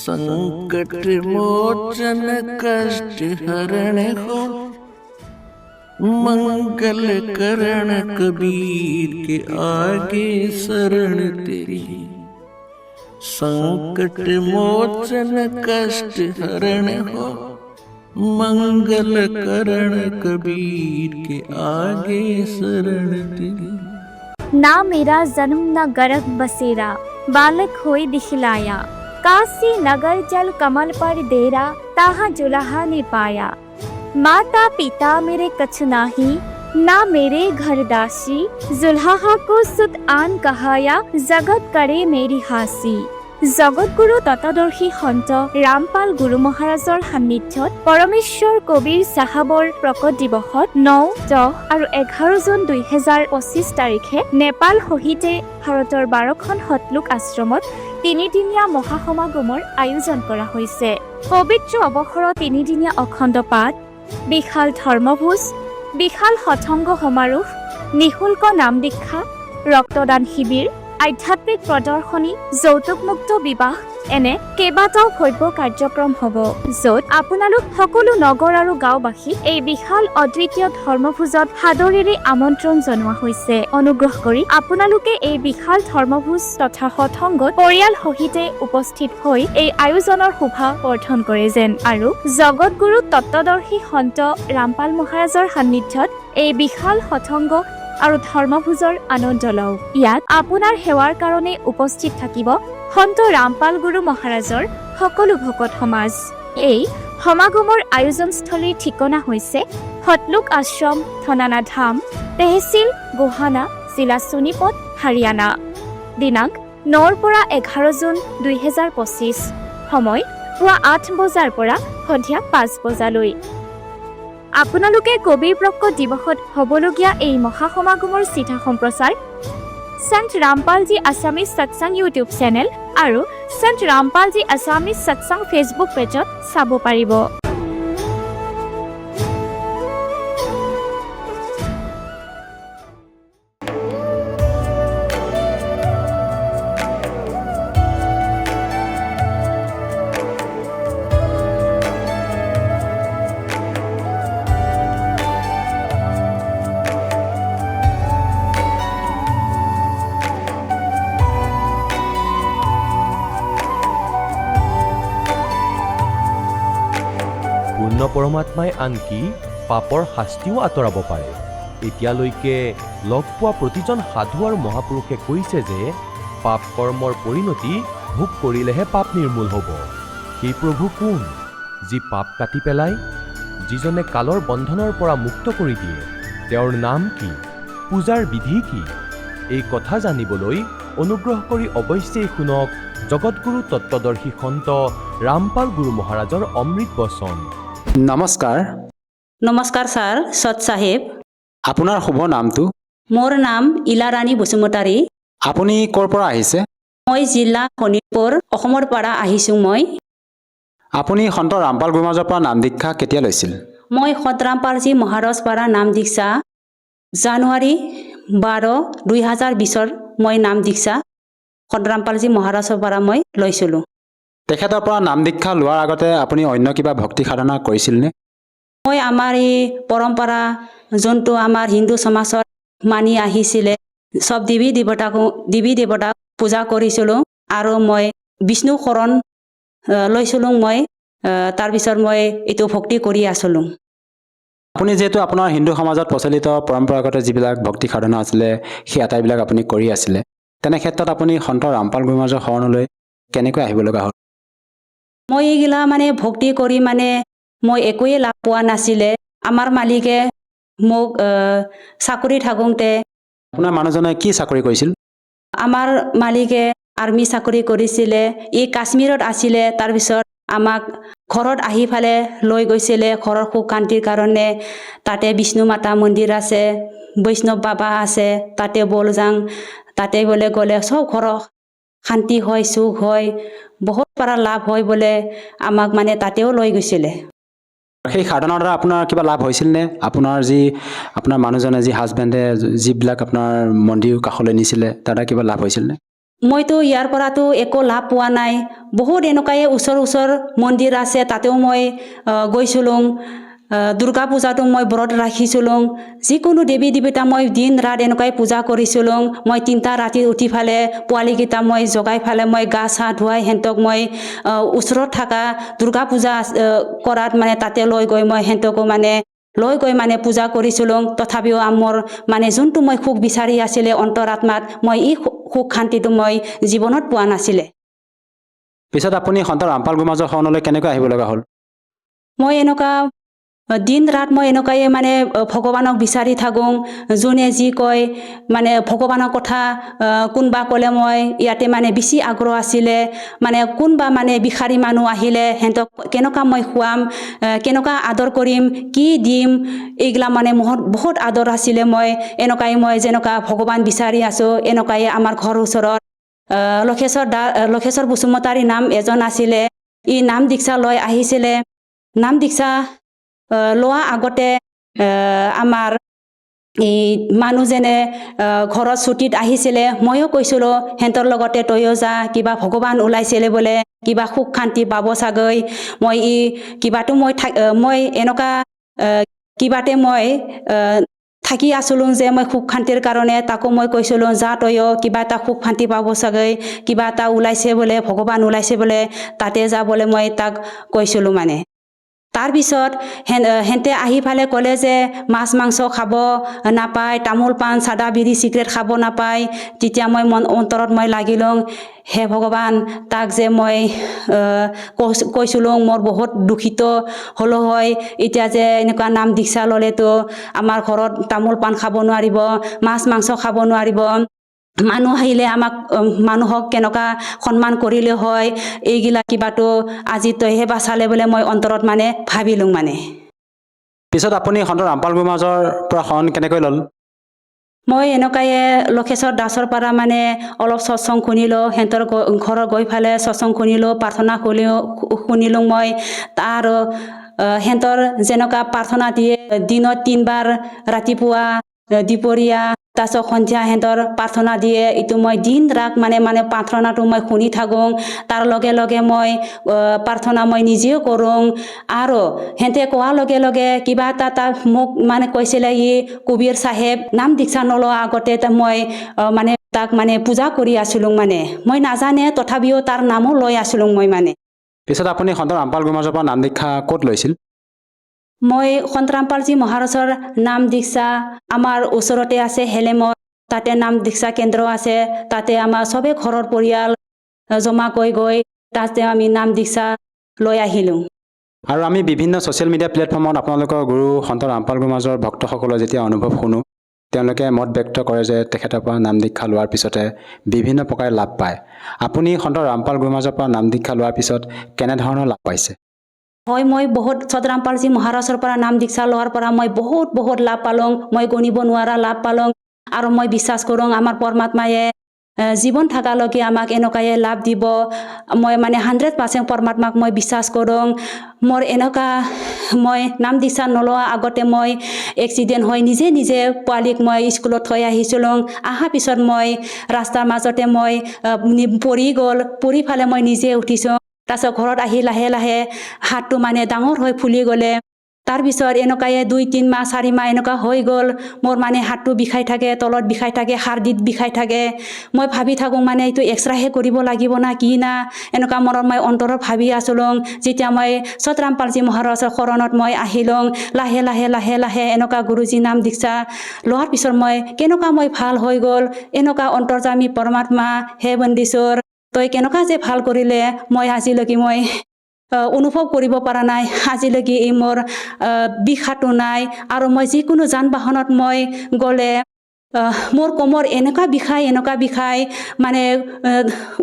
संकट मोचन कष्ट हरण हो, मंगल करण कबीर के आगे शरण तेरी। संकट मोचन कष्ट हरण हो, मंगल करण कबीर के आगे शरण तेरी। ना मेरा जन्म न गर्भ बसेरा, बालक होई दिखलाया। काशी नगर जल कमल पर डेरा, ताहा जुलाहा ने पाया। माता पिता मेरे कछ नाही, ना मेरे घर दासी। जुल्हा को सुत आन कहाया, जगत करे मेरी हासी। জগতগুৰু তত্ত্বদৰ্শী সন্ত ৰামপাল গুৰু মহাৰাজৰ সান্নিধ্যত পৰমেশ্বৰ কবিৰ চাহাবৰ প্ৰকট দিৱসত 9, 10 আৰু 11 জুন 2025 তাৰিখে নেপাল সহিতে ভাৰতৰ 12খন সতলোক আশ্ৰমত তিনিদিনীয়া মহাসমাগমৰ আয়োজন কৰা হৈছে। পবিত্ৰ অৱসৰৰ তিনিদিনীয়া অখণ্ড পাঠ, বিশাল ধৰ্মভোজ, বিশাল সৎসংগ সমাৰোহ, নিঃশুল্ক নাম দীক্ষা, ৰক্তদান শিবিৰ, আধ্যাত্মিক প্ৰদৰ্শনী, যৌতুকমুক্ত বিবাহ এনে কেইবাটাও ভব্য কাৰ্যক্ৰম হ'ব, য'ত আপোনালোক সকলো নগৰ আৰু গাঁওবাসী এই বিশাল অদ্বিতীয় ধৰ্মভোজত সাদৰেৰে আমন্ত্ৰণ জনোৱা হৈছে। অনুগ্ৰহ কৰি আপোনালোকে এই বিশাল ধৰ্মভোজ তথা সৎসংগত পৰিয়াল সহিতে উপস্থিত হৈ এই আয়োজনৰ শোভা বৰ্ধন কৰে যেন আৰু জগতগুৰু তত্ত্বদৰ্শী সন্ত ৰামপাল মহাৰাজৰ সান্নিধ্যত এই বিশাল সৎসংগ আৰু ধৰ্মভোজৰ আনন্দ লওক। ইয়াত আপোনাৰ সেৱাৰ কাৰণে উপস্থিত থাকিব সন্ত ৰামপাল গুৰু মহাৰাজৰ সকলো ভকত সমাজ। এই সমাগমৰ আয়োজনস্থলীৰ ঠিকনা হৈছে সতলোক আশ্ৰম, থনানা ধাম, তেহচিল গোহানা, জিলা সোনিপত, হাৰিয়ানা। দিনাংক 9ৰ পৰা 11 জুন 2025। সময় পুৱা 8 বজাৰ পৰা সন্ধিয়া 5 বজালৈ। আপোনালোকে কবিৰ প্ৰকট দিৱসত হ'বলগীয়া এই মহাসমাগমৰ চিধা সম্প্ৰচাৰ সন্ত ৰামপালজী আছামিজ সৎসংগ ইউটিউব চেনেল আৰু সন্ত ৰামপালজী আছামিজ সৎসংগ ফেচবুক পেজত চাব পাৰিব। পূৰ্ণ পৰমাত্মাই আনকি পাপৰ শাস্তিও আঁতৰাব পাৰে। এতিয়ালৈকে লগ পোৱা প্ৰতিজন সাধু আৰু মহাপুৰুষে কৈছে যে পাপ কৰ্মৰ পৰিণতি ভোগ কৰিলেহে পাপ নিৰ্মূল হ'ব। সেই প্ৰভু কোন, যি পাপ কাটি পেলায়, যিজনে কালৰ বন্ধনৰ পৰা মুক্ত কৰি দিয়ে? তেওঁৰ নাম কি? পূজাৰ বিধি কি? এই কথা জানিবলৈ অনুগ্ৰহ কৰি অৱশ্যেই শুনক জগতগুৰু তত্ত্বদৰ্শী সন্ত ৰামপাল গুৰু মহাৰাজৰ অমৃত বচন। নমস্কাৰ। নমস্কাৰ ছাৰ, সৎ চাহেব। আপোনাৰ শুভ নামটো? মোৰ নাম ইলাৰাণী বসুমতাৰী। আপুনি ক'ৰ পৰা আহিছে? মই জিলা শোণিতপুৰ, অসমৰ পৰা আহিছোঁ। আপুনি সন্ত ৰামপাল গুৰু মহাৰাজৰ পৰা নাম দীক্ষা কেতিয়া লৈছিল? মই সন্ত ৰামপালজী মহাৰাজ পৰা নাম দীক্ষা জানুৱাৰী 12, 2020 মই নাম দীক্ষা সন্ত ৰামপালজী মহাৰাজৰ পৰা মই লৈছিলোঁ। তেখেতৰ পৰা নাম দীক্ষা লোৱাৰ আগতে আপুনি অন্য কিবা ভক্তি সাধনা কৰিছিলনে? মই আমাৰ এই পৰম্পৰা যোনটো আমাৰ হিন্দু সমাজত মানি আহিছিলে, চব দেৱী দেৱতাক পূজা কৰিছিলোঁ আৰু মই বিষ্ণু শৰণ লৈছিলোঁ। তাৰপিছত মই এইটো ভক্তি কৰি আছিলোঁ। আপুনি যিহেতু আপোনাৰ হিন্দু সমাজত প্ৰচলিত পৰম্পৰাগত যিবিলাক ভক্তি সাধনা আছিলে সেই আটাইবিলাক আপুনি কৰি আছিলে, তেনে ক্ষেত্ৰত আপুনি সন্ত ৰামপাল গুৰু মহাৰাজৰ শৰণলৈ কেনেকৈ আহিব লগা হ'ল? মই এইগিলা ভক্তি কৰি মই একোৱে লাভ পোৱা নাছিলে। আমাৰ মালিকে মোক চাকৰি থাকোঁতে, আপোনাৰ মানুহজনে কি চাকৰি কৰিছিল? আমাৰ মালিকে আৰ্মি চাকৰি কৰিছিলে, ই কাশ্মীৰত আছিলে। তাৰপিছত আমাক ঘৰত আহি ফালে লৈ গৈছিলে ঘৰৰ সুখ শান্তিৰ কাৰণে। তাতে বিষ্ণু মাতা মন্দিৰ আছে, বৈষ্ণৱ বাবা আছে, তাতে বল যাং, তাতে বোলে গ'লে চব ঘৰৰ শান্তি হয়, সুখ হয়, বহুত পৰা লাভ হয় বোলে। আমাক তাতেও লৈ গৈছিলে। সেই সাধনাৰ দ্বাৰা আপোনাৰ কিবা লাভ হৈছিল নে? আপোনাৰ মানুহজনে যি হাজবেণ্ডে যিবিলাক আপোনাৰ মন্দিৰ কাষলৈ নিছিলে তাৰ দ্বাৰা কিবা লাভ হৈছিল নে? মইতো ইয়াৰ পৰাতো একো লাভ পোৱা নাই বহুত এনেকুৱাই ওচৰ মন্দিৰ আছে তাতেও মই গৈছিলোঁ দুৰ্গা পূজাটো মই ব্ৰত ৰাখিছিলোঁ যিকোনো দেৱী দেৱতা মই দিন ৰাত এনেকুৱাই পূজা কৰিছিলোঁ মই 3টা ৰাতি উঠি ফালে পোৱালীকেইটা মই জগাই ফালে মই গা চা ধুৱাই সিহঁতক মই ওচৰত থকা দুৰ্গা পূজা কৰাত মানে তাতে লৈ গৈ মই সিহঁতকো মানে লৈ গৈ মানে পূজা কৰিছিলোঁ তথাপিও মোৰ মানে যোনটো মই সুখ বিচাৰি আছিলে অন্তৰাত্মাত মই এই সুখ শান্তিটো মই জীৱনত পোৱা নাছিলে পিছত আপুনি সন্ত ৰামপাল গোমাজৰ শৰণলৈ কেনেকৈ আহিব লগা হ'ল মই এনেকুৱা দিন ৰাত মই এনেকুৱাই মানে ভগৱানক বিচাৰি থাকোঁ যোনে যি কয় মানে ভগৱানৰ কথা কোনোবা ক'লে মই ইয়াতে মানে বেছি আগ্ৰহ আছিলে মানে কোনোবা মানে ভিখাৰী মানুহ আহিলে সিহঁতক কেনেকুৱা মই খুৱাম কেনেকুৱা আদৰ কৰিম কি দিম এইগিলা মানে মোৰ বহুত আদৰ আছিলে মই এনেকুৱাই মই যেনেকুৱা ভগৱান বিচাৰি আছোঁ এনেকুৱাই আমাৰ ঘৰৰ ওচৰত লক্ষেশ্বৰ বসুমতাৰী নাম এজন আছিলে ই নাম দীক্ষা লৈ আহিছিলে নাম দীক্ষা লোৱা আগতে আমাৰ এই মানুহজনে ঘৰত ছুটিত আহিছিলে ময়ো কৈছিলোঁ সিহঁতৰ লগতে তয়ো যা কিবা ভগৱান ওলাইছিলে বোলে কিবা সুখ শান্তি পাব চাগৈ মই কিবাটো মই এনেকুৱা কিবাতে মই থাকি আছিলোঁ যে মই সুখ শান্তিৰ কাৰণে তাকো মই কৈছিলোঁ যা তয়ো কিবা এটা সুখ শান্তি পাব চাগৈ কিবা এটা ওলাইছে বোলে ভগৱান ওলাইছে বোলে তাতে যা বোলে মই তাক কৈছিলোঁ মানে তাৰপিছত হেঁতে আহি ফালে ক'লে যে মাছ মাংস খাব নাপায় তামোল পাণ চাদা বিড়ি চিগাৰেট খাব নাপায় তেতিয়া মই অন্তৰত মই লাগিলোঁ হে ভগৱান তাক যে মই কৈছিলোঁ মোৰ বহুত দুখিত হ'লো হয় এতিয়া যে এনেকুৱা নাম দীক্ষা ল'লেতো আমাৰ ঘৰত তামোল পাণ খাব নোৱাৰিব মাছ মাংস খাব নোৱাৰিব মানুহ আহিলে আমাক মানুহক কেনেকুৱা সন্মান কৰিলে হয় এইগিলা কিবাটো আজি তইহে বাচালে বোলে মই অন্তৰত মানে ভাবিলোঁ মানে পিছত আপুনি সন্ত ৰামপাল গোমাজৰ পৰা শৰণ কেনেকৈ ল'ল মই এনেকুৱাই লক্ষেশ্বৰ দাসৰ পৰা মানে অলপ সৎসং শুনিলোঁ সিহঁতৰ ঘৰত গৈ ফালে সৎসং শুনিলোঁ প্ৰাৰ্থনা শুনিলোঁ মই আৰু সিহঁতৰ যেনেকুৱা প্ৰাৰ্থনা দিয়ে দিনত 3 বাৰ ৰাতিপুৱা দুপৰীয়া তাৰপিছত সন্ধিয়া সিহঁতৰ প্ৰাৰ্থনা দিয়ে এইটো মই দিন ৰাত মানে প্ৰাৰ্থনাটো মই শুনি থাকোঁ তাৰ লগে লগে মই প্ৰাৰ্থনা মই নিজেও কৰোঁ আৰু সিহঁতে কোৱাৰ লগে লগে কিবা এটা মোক মানে কৈছিলে কবিৰ চাহেব নাম দীক্ষা নলোৱা আগতে মই মানে তাক মানে পূজা কৰি আছিলোঁ মানে মই নাজানে তথাপিও তাৰ নামো লৈ আছিলোঁ মই মানে পিছত আপুনি সন্ত ৰামপাল গোমাজৰ পৰা নাম দীক্ষা ক'ত লৈছিল মই সন্ত ৰামপালজী মহাৰাজৰ নাম দীক্ষা আমাৰ ওচৰতে আছে হেলেমত তাতে নাম দীক্ষা কেন্দ্ৰ আছে তাতে আমাৰ চবে ঘৰৰ পৰিয়াল জমা গৈ তাতে আমি নাম দীক্ষা লৈ আহিলোঁ আৰু আমি বিভিন্ন ছ'চিয়েল মিডিয়া প্লেটফৰ্মত আপোনালোকৰ গুৰু সন্ত ৰামপাল গোমাজৰ ভক্তসকলৰ যেতিয়া অনুভৱ শুনো তেওঁলোকে মত ব্যক্ত কৰে যে তেখেতৰ পৰা নাম দীক্ষা লোৱাৰ পিছতে বিভিন্ন প্ৰকাৰে লাভ পায় আপুনি সন্ত ৰামপাল গোমাজৰ পৰা নাম দীক্ষা লোৱাৰ পিছত কেনেধৰণৰ লাভ পাইছে হয় মই বহুত সন্ত ৰামপালজী মহাৰাজৰ পৰা নাম দীক্ষা লোৱাৰ পৰা মই বহুত লাভ পালোঁ মই গণিব নোৱাৰা লাভ পালোঁ আৰু মই বিশ্বাস কৰোঁ আমাৰ পৰমাত্মায়ে জীৱন থকালৈকে আমাক এনেকুৱাই লাভ দিব মই মানে 100% পৰমাত্মাক মই বিশ্বাস কৰোঁ মোৰ এনেকুৱা মই নাম দীক্ষা নলোৱা আগতে মই এক্সিডেণ্ট হৈ নিজে পোৱালীক মই স্কুলত থৈ আহিছিলোঁ অহাৰ পিছত মই ৰাস্তাৰ মাজতে মই পৰি ফালে মই নিজে উঠিছোঁ তাৰপিছত ঘৰত আহি লাহে লাহে হাতটো মানে ডাঙৰ হৈ ফুলি গ'লে তাৰপিছত এনেকুৱাই 2-3 মাহ 4 মাহ এনেকুৱা হৈ গ'ল মোৰ মানে হাতটো বিষাই থাকে তলত বিষাই থাকে হাড়দিত বিষাই থাকে মই ভাবি থাকোঁ মানে এইটো এক্সৰেহে কৰিব লাগিব না কি না এনেকুৱা মনত মই অন্তৰত ভাবি আছিলোঁ যেতিয়া মই সন্ত ৰামপালজী মহাৰাজৰ শৰণত মই আহিলোঁ লাহে লাহে এনেকুৱা গুৰুজী নাম দীক্ষা লোৱাৰ পিছত মই কেনেকুৱা মই ভাল হৈ গ'ল এনেকুৱা অন্তৰ্যামী পৰমাত্মা হে বন্দীশ্বৰ তই কেনেকুৱা যে ভাল কৰিলে মই আজিলৈকে মই অনুভৱ কৰিব পৰা নাই আজিলৈকে এই মোৰ বিষাটো নাই আৰু মই যিকোনো যান বাহনত মই গ'লে মোৰ কোমৰ এনেকুৱা বিষাই মানে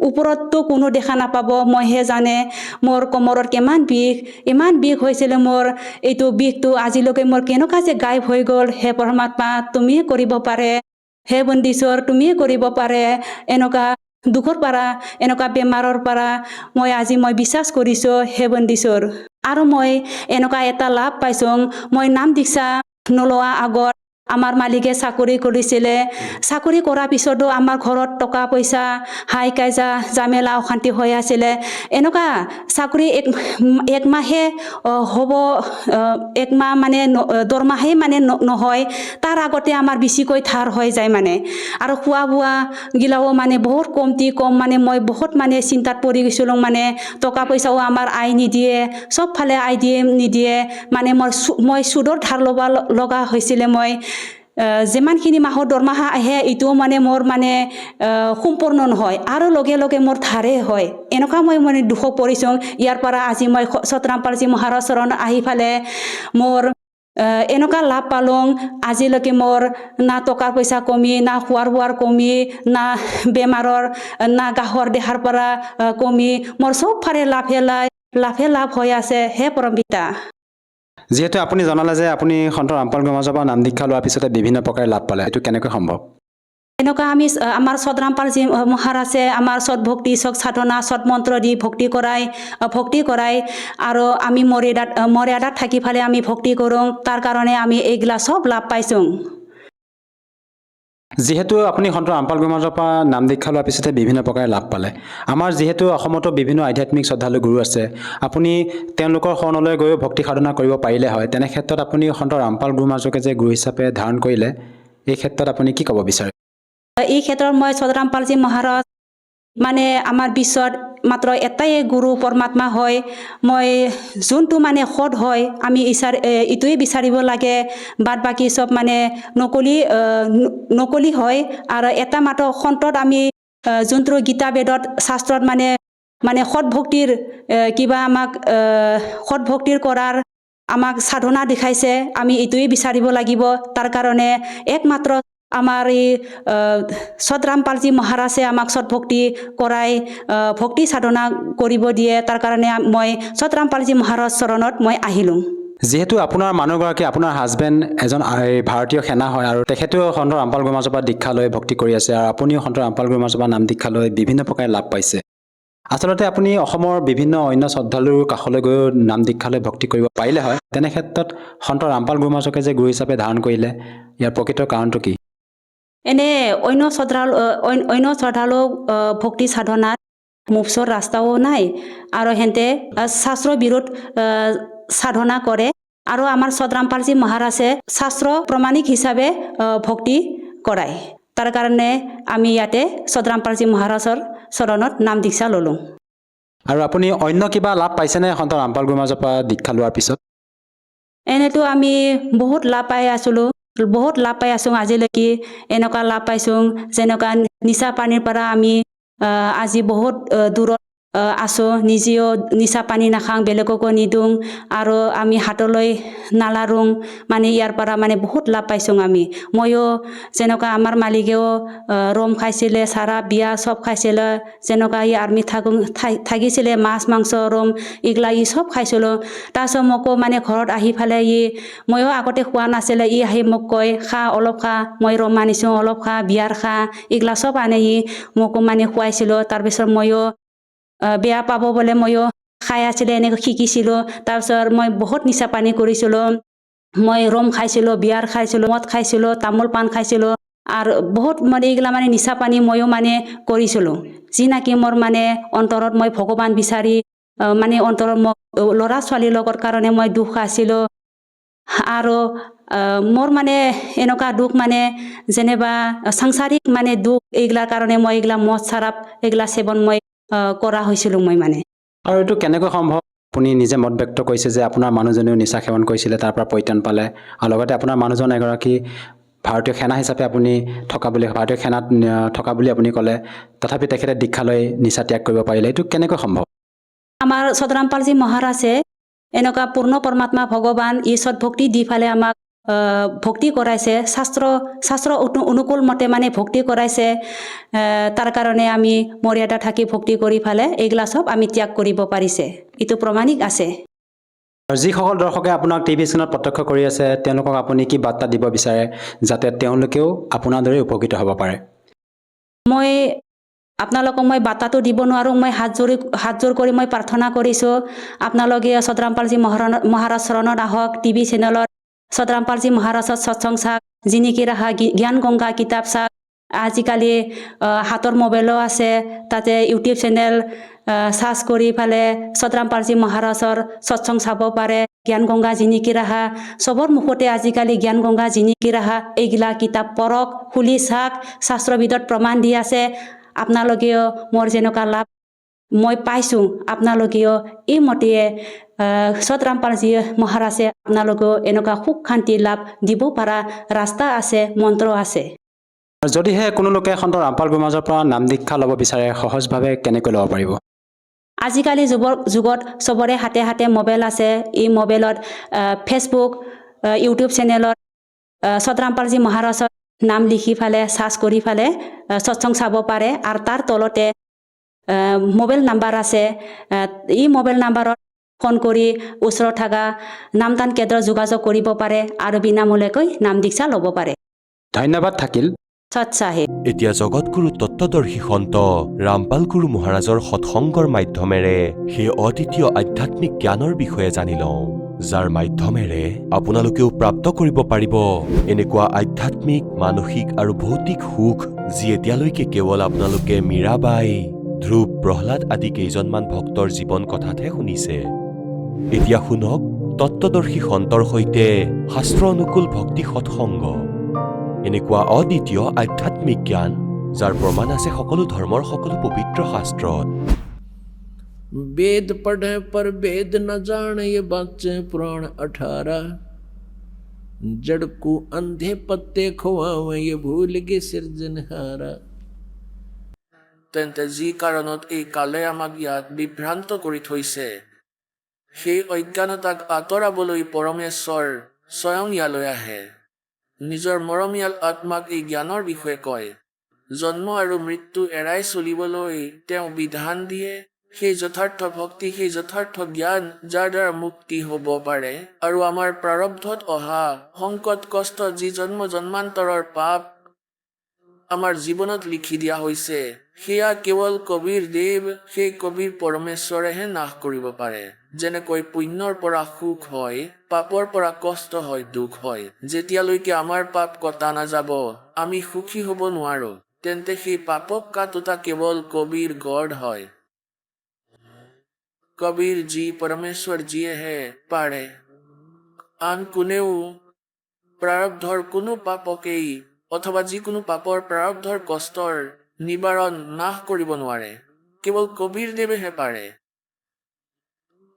ওপৰততো কোনো দেখা নাপাব মইহে জানে মোৰ কোমৰত ইমান বিষ হৈছিলে মোৰ এইটো বিষটো আজিলৈকে মোৰ কেনেকুৱা যে গায়ব হৈ গ'ল হে পৰমাত্মা তুমিয়ে কৰিব পাৰে হে বন্দীশ্বৰ তুমিয়ে কৰিব পাৰে এনেকুৱা দুখৰ পৰা এনেকুৱা বেমাৰৰ পৰা আজি মই বিশ্বাস কৰিছোঁ হে বন্দীশ্বৰ আৰু মই এনেকুৱা এটা লাভ পাইছোঁ মই নাম দীক্ষা নলোৱা আগত আমাৰ মালিকে চাকৰি কৰিছিলে চাকৰি কৰাৰ পিছতো আমাৰ ঘৰত টকা পইচা হাই কাইজা জামেলা অশান্তি হৈ আছিলে এনেকুৱা চাকৰি এক মাহে হ'ব এক মাহ মানে দৰমাহে মানে নহয় তাৰ আগতে আমাৰ বেছিকৈ ধাৰ হৈ যায় মানে আৰু খোৱা বোৱা গিলাও মানে বহুত কম মানে মই বহুত মানে চিন্তাত পৰি গৈছিলোঁ মানে টকা পইচাও আমাৰ আই নিদিয়ে সব ফালে আই দিয়ে নিদিয়ে মানে মই সুদৰ ধাৰ ল'ব লগা হৈছিলে মই যিমানখিনি মাহৰ দৰমহা আহে এইটো মানে মোৰ মানে সম্পূৰ্ণ নহয় আৰু লগে লগে মোৰ ধাৰে হয় এনেকুৱা মই মানে দুখত পৰিছোঁ ইয়াৰ পৰা আজি মই সতৰামপালজী মহাৰাজ চৰণ আহি ফালে মোৰ এনেকুৱা লাভ পালোঁ আজিলৈকে মোৰ না টকা পইচা কমি না খোৱাৰ বোৱাৰ কমি না বেমাৰৰ না গাহৰ দেহাৰ পৰা কমি মোৰ চব ফালে লাভে লাভ হৈ আছে হে পৰম পিতা যিহেতু আপুনি জনালে যে আপুনি সন্ত ৰামপাল গুৰুমাজৰ পৰা নাম দীক্ষা লোৱাৰ পিছতে বিভিন্ন প্ৰকাৰে লাভ পালে এইটো কেনেকৈ সম্ভৱ এনেকুৱা আমি আমাৰ সতৰামপালজী মহাৰাজে আমাৰ সৎ ভক্তি সৎ সাধনা সৎ মন্ত্ৰ দি ভক্তি কৰাই আৰু আমি মৰ্যাদাত থাকি ফালে আমি ভক্তি কৰোঁ তাৰ কাৰণে আমি এইগিলা সব লাভ পাইছোঁ যিহেতু আপুনি সন্ত ৰামপাল গুৰুমাজৰ পৰা নাম দীক্ষা লোৱাৰ পিছতে বিভিন্ন প্ৰকাৰে লাভ পালে আমাৰ যিহেতু অসমতো বিভিন্ন আধ্যাত্মিক শ্ৰদ্ধালু গুৰু আছে আপুনি তেওঁলোকৰ শৰণলৈ গৈও ভক্তি সাধনা কৰিব পাৰিলে হয় তেনে ক্ষেত্ৰত আপুনি সন্ত ৰামপাল গুৰুমাজকে যে গুৰু হিচাপে ধাৰণ কৰিলে এই ক্ষেত্ৰত আপুনি কি ক'ব বিচাৰে এই ক্ষেত্ৰত মই সতৰামপালজী মহাৰাজ মানে আমাৰ বিশ্বত মাত্ৰ এটাই গুৰু পৰমাত্মা হয় মই যোনটো মানে সৎ হয় আমি ইটোৱে বিচাৰিব লাগে বাদ বাকী সব মানে নকলি হয় আৰু এটা মাত্ৰ সন্তত আমি যোনটো গীতা বেদত শাস্ত্ৰত মানে সৎ ভক্তিৰ কিবা আমাক সৎ ভক্তিৰ কৰাৰ আমাক সাধনা দেখাইছে আমি ইটোৱে বিচাৰিব লাগিব তাৰ কাৰণে একমাত্ৰ আমাৰ এই সতৰামপালজী মহাৰাজে আমাক সৎ ভক্তি কৰাই ভক্তি সাধনা কৰিব দিয়ে তাৰ কাৰণে মই সতৰামপালজী মহাৰাজ চৰণত মই আহিলোঁ যিহেতু আপোনাৰ মানুহগৰাকী আপোনাৰ হাজবেণ্ড এজন ভাৰতীয় সেনা হয় আৰু তেখেতেও সন্ত ৰামপাল গুৰুমাজৰ পৰা দীক্ষা লৈ ভক্তি কৰি আছে আৰু আপুনিও সন্ত ৰামপাল গুৰুমাজৰ পৰা নাম দীক্ষা লৈ বিভিন্ন প্ৰকাৰে লাভ পাইছে আচলতে আপুনি অসমৰ বিভিন্ন অন্য শ্ৰদ্ধালুৰ কাষলৈ গৈও নাম দীক্ষা লৈ ভক্তি কৰিব পাৰিলে হয় তেনে ক্ষেত্ৰত সন্ত ৰামপাল গুৰুমাজকে যে গুৰু হিচাপে ধাৰণ কৰিলে ইয়াৰ প্ৰকৃত কাৰণটো কি এনে অন্য শ্ৰদ্ধালু ভক্তি সাধনাত মোক্ষৰ ৰাস্তাও নাই আৰু হেঁতে শাস্ত্ৰ বিৰোধ সাধনা কৰে আৰু আমাৰ সতৰামপালজী মহাৰাজে শাস্ত্ৰ প্ৰমাণিক হিচাপে ভক্তি কৰায় তাৰ কাৰণে আমি ইয়াতে সতৰামপালজী মহাৰাজৰ চৰণত নাম দীক্ষা ল'লোঁ আৰু আপুনি অন্য কিবা লাভ পাইছেনে সন্ত ৰামপাল গুৰুমাজৰ পৰা দীক্ষা লোৱাৰ পিছত এনেতো আমি বহুত লাভ পাই আছোঁ আজিলৈকে এনেকুৱা লাভ পাইছোঁ যেনেকুৱা নিচা পানীৰ পৰা আমি আজি বহুত দূৰত আছোঁ নিজেও নিচা পানী নাখাওঁ বেলেগকো নিদিওঁ আৰু আমি হাতলৈ নালাৰোঁ মানে ইয়াৰ পৰা মানে বহুত লাভ পাইছোঁ ময়ো যেনেকুৱা আমাৰ মালিকেও ৰম খাইছিলে চাৰা বিয়া চব খাইছিলে যেনেকুৱা ই আৰ্মিত থাকিছিলে মাছ মাংস ৰম এইগিলা চব খাইছিলোঁ তাৰপিছত মোকো মানে ঘৰত আহি ফালে ময়ো আগতে খোৱা নাছিলে আহি মোক কয় খা অলপ খা মই ৰম আনিছোঁ অলপ খা বিয়াৰ খা এইগিলা চব আনে মোকো মানে খুৱাইছিলোঁ তাৰপিছত ময়ো বেয়া পাব বোলে ময়ো খাই আছিলে এনেকৈ শিকিছিলোঁ তাৰপিছত মই বহুত নিচা পানী কৰিছিলোঁ মই ৰম খাইছিলোঁ বিয়াৰ খাইছিলোঁ মদ খাইছিলোঁ তামোল পাণ খাইছিলোঁ আৰু বহুত মানে এইগিলা মানে নিচা পানী ময়ো মানে কৰিছিলোঁ যি নাকি মোৰ মানে অন্তৰত মই ভগৱান বিচাৰি মানে অন্তৰত মোক ল'ৰা ছোৱালীৰ লগত কাৰণে মই দুখ আছিলোঁ আৰু মোৰ মানে এনেকুৱা দুখ মানে যেনিবা সাংসাৰিক মানে দুখ এইগিলাৰ কাৰণে মই এইগিলা মদ চাৰাপ এইগিলা সেৱন মই কৰা হৈছিলোঁ মই মানে আৰু এইটো কেনেকৈ সম্ভৱ আপুনি নিজে মত ব্যক্ত কৰিছে যে আপোনাৰ মানুহজনেও নিচা সেৱন কৰিছিলে তাৰ পৰা পৰিত্ৰাণ পালে আৰু লগতে আপোনাৰ মানুহজন এগৰাকী ভাৰতীয় সেনা হিচাপে আপুনি ভাৰতীয় সেনাত থকা বুলি আপুনি ক'লে তথাপি তেখেতে দীক্ষা লৈ নিচা ত্যাগ কৰিব পাৰিলে এইটো কেনেকৈ সম্ভৱ আমাৰ সতৰামপালজী মহাৰাজে এনেকুৱা পূৰ্ণ পৰমাত্মা ভগৱান সৎ ভক্তি দি ফালে আমাক ভক্তি কৰাইছে শাস্ত্ৰ অনুকূল মতে মানে ভক্তি কৰাইছে তাৰ কাৰণে আমি মৰ্যাদা থাকি ভক্তি কৰি ফালে এইগিলা চব আমি ত্যাগ কৰিব পাৰিছে এইটো প্ৰমাণিক আছে আৰু যিসকল দৰ্শকে আপোনাক টিভি স্ক্ৰীণত প্ৰত্যক্ষ কৰি আছে তেওঁলোকক আপুনি কি বাৰ্তা দিব বিচাৰে যাতে তেওঁলোকেও আপোনাৰ দৰে উপকৃত হ'ব পাৰে মই আপোনালোকক মই বাৰ্তাটো দিব নোৱাৰোঁ মই হাত জোৰ কৰি মই প্ৰাৰ্থনা কৰিছোঁ আপোনালোকে সতৰামপালজী মহাৰাজ চৰণত আহক টিভি চেনেলত সতৰামপালজী মহাৰাজৰ সৎসং চাক জিনিকি ৰাখা জ্ঞান গংগা কিতাপ চাক আজিকালি হাতৰ মোবাইলো আছে তাতে ইউটিউব চেনেল চাৰ্চ কৰি ফালে সতৰামপালজী মহাৰাজৰ সৎসং চাব পাৰে জ্ঞান গংগা জিনিকি ৰাখা চবৰ মুখতে আজিকালি জ্ঞান গংগা জিনিকি ৰাখা এইগিলা কিতাপ পঢ়ক খুলি চাক শাস্ত্ৰবিদত প্ৰমাণ দি আছে আপোনালোকেও মোৰ যেনেকুৱা লাভ মই পাইছোঁ আপোনালোকেও এই মতে সতৰামপালজী মহাৰাজে আপোনালোকেও এনেকুৱা সুখ শান্তি লাভ দিব পৰা ৰাস্তা আছে মন্ত্ৰ আছে আৰু যদিহে কোনো লোকে সন্ত ৰামপাল গুৰুমাজৰ পৰা নাম দীক্ষা ল'ব বিচাৰে সহজভাৱে কেনেকৈ ল'ব পাৰিব আজিকালি যুগত চবৰে হাতে হাতে মোবাইল আছে এই মোবাইলত ফেচবুক ইউটিউব চেনেলত সতৰামপালজী মহাৰাজৰ নাম লিখি ফালে চাৰ্চ কৰি ফালে সৎসং চাব পাৰে আৰু তাৰ তলতে মোবাইল নাম্বাৰ আছে এই মোবাইল নাম্বাৰত ফোন কৰি ওচৰত থকা নামদান কেন্দ্ৰ যোগাযোগ কৰিব পাৰে আৰু বিনামূলীয়াকৈ নাম দীক্ষা ল'ব পাৰে ধন্যবাদ থাকিল সৎ চাহেব এতিয়া জগতগুৰু তত্ত্বদৰ্শী সন্ত ৰামপাল গুৰু মহাৰাজৰ সৎসংগৰ মাধ্যমেৰে সেই অদ্বিতীয় আধ্যাত্মিক জ্ঞানৰ বিষয়ে জানি লওঁ যাৰ মাধ্যমেৰে আপোনালোকেও প্ৰাপ্ত কৰিব পাৰিব এনেকুৱা আধ্যাত্মিক মানসিক আৰু ভৌতিক সুখ যি এতিয়ালৈকে কেৱল আপোনালোকে মীৰাবাই ধ্ৰুৱ প্ৰহ্লাদ আদি কেইজনমান ভক্তৰ জীৱন কথাতহে শুনিছে এতিয়া শুনক তত্ত্বদৰ্শী সন্তৰ সৈতে শাস্ত্ৰ অনুকূল ভক্তি সৎসংগ এনেকুৱা অদ্বিতীয় আধ্যাত্মিক জ্ঞান যাৰ প্ৰমাণ আছে সকলো ধৰ্মৰ সকলো পবিত্ৰ শাস্ত্ৰত वेद पढ़े पर वेद न जाने ये बच्चे पुराण 18 जड़ को अंधे पत्ते खुआवे ये भूल गे सृजनहारा তেন্তে যি কাৰণত এই কালে আমাক ইয়াত বিভ্ৰান্ত কৰি থৈছে সেই অজ্ঞানতাক আঁতৰাবলৈ পৰমেশ্বৰ স্বয়ং ইয়ালৈ আহে নিজৰ মৰমীয়াল আত্মাক এই জ্ঞানৰ বিষয়ে কয় জন্ম আৰু মৃত্যু এৰাই চলিবলৈ তেওঁ বিধান দিয়ে সেই যথাৰ্থ ভক্তি সেই যথাৰ্থ জ্ঞান যাৰ দ্বাৰা মুক্তি হ'ব পাৰে আৰু আমাৰ প্ৰাৰব্ধত অহা সংকট কষ্ট যি জন্ম জন্মান্তৰৰ পাপ আমাৰ জীৱনত লিখি দিয়া হৈছে সেয়া কেৱল কবিৰ দেৱ সেই কবিৰ পৰমেশ্বৰেহে নাশ কৰিব পাৰে যেনেকৈ পুণ্যৰ পৰা সুখ হয় পাপৰ পৰা কষ্ট হয় দুখ হয় যেতিয়ালৈকে আমাৰ পাপ কটা নাযাব আমি সুখী হ'ব নোৱাৰো তেন্তে সেই পাপক কাটোতা কেৱল কবিৰ গঢ় হয় কবিৰ যি পৰমেশ্বৰ যিয়েহে পাৰে আন কোনেও প্ৰাৰব্ধৰ কোনো পাপকেই অথবা যিকোনো পাপৰ প্ৰাৰব্ধৰ কষ্টৰ নিবাৰণ নাশ কৰিব নোৱাৰে কেৱল কবিৰ দেৱেহে পাৰে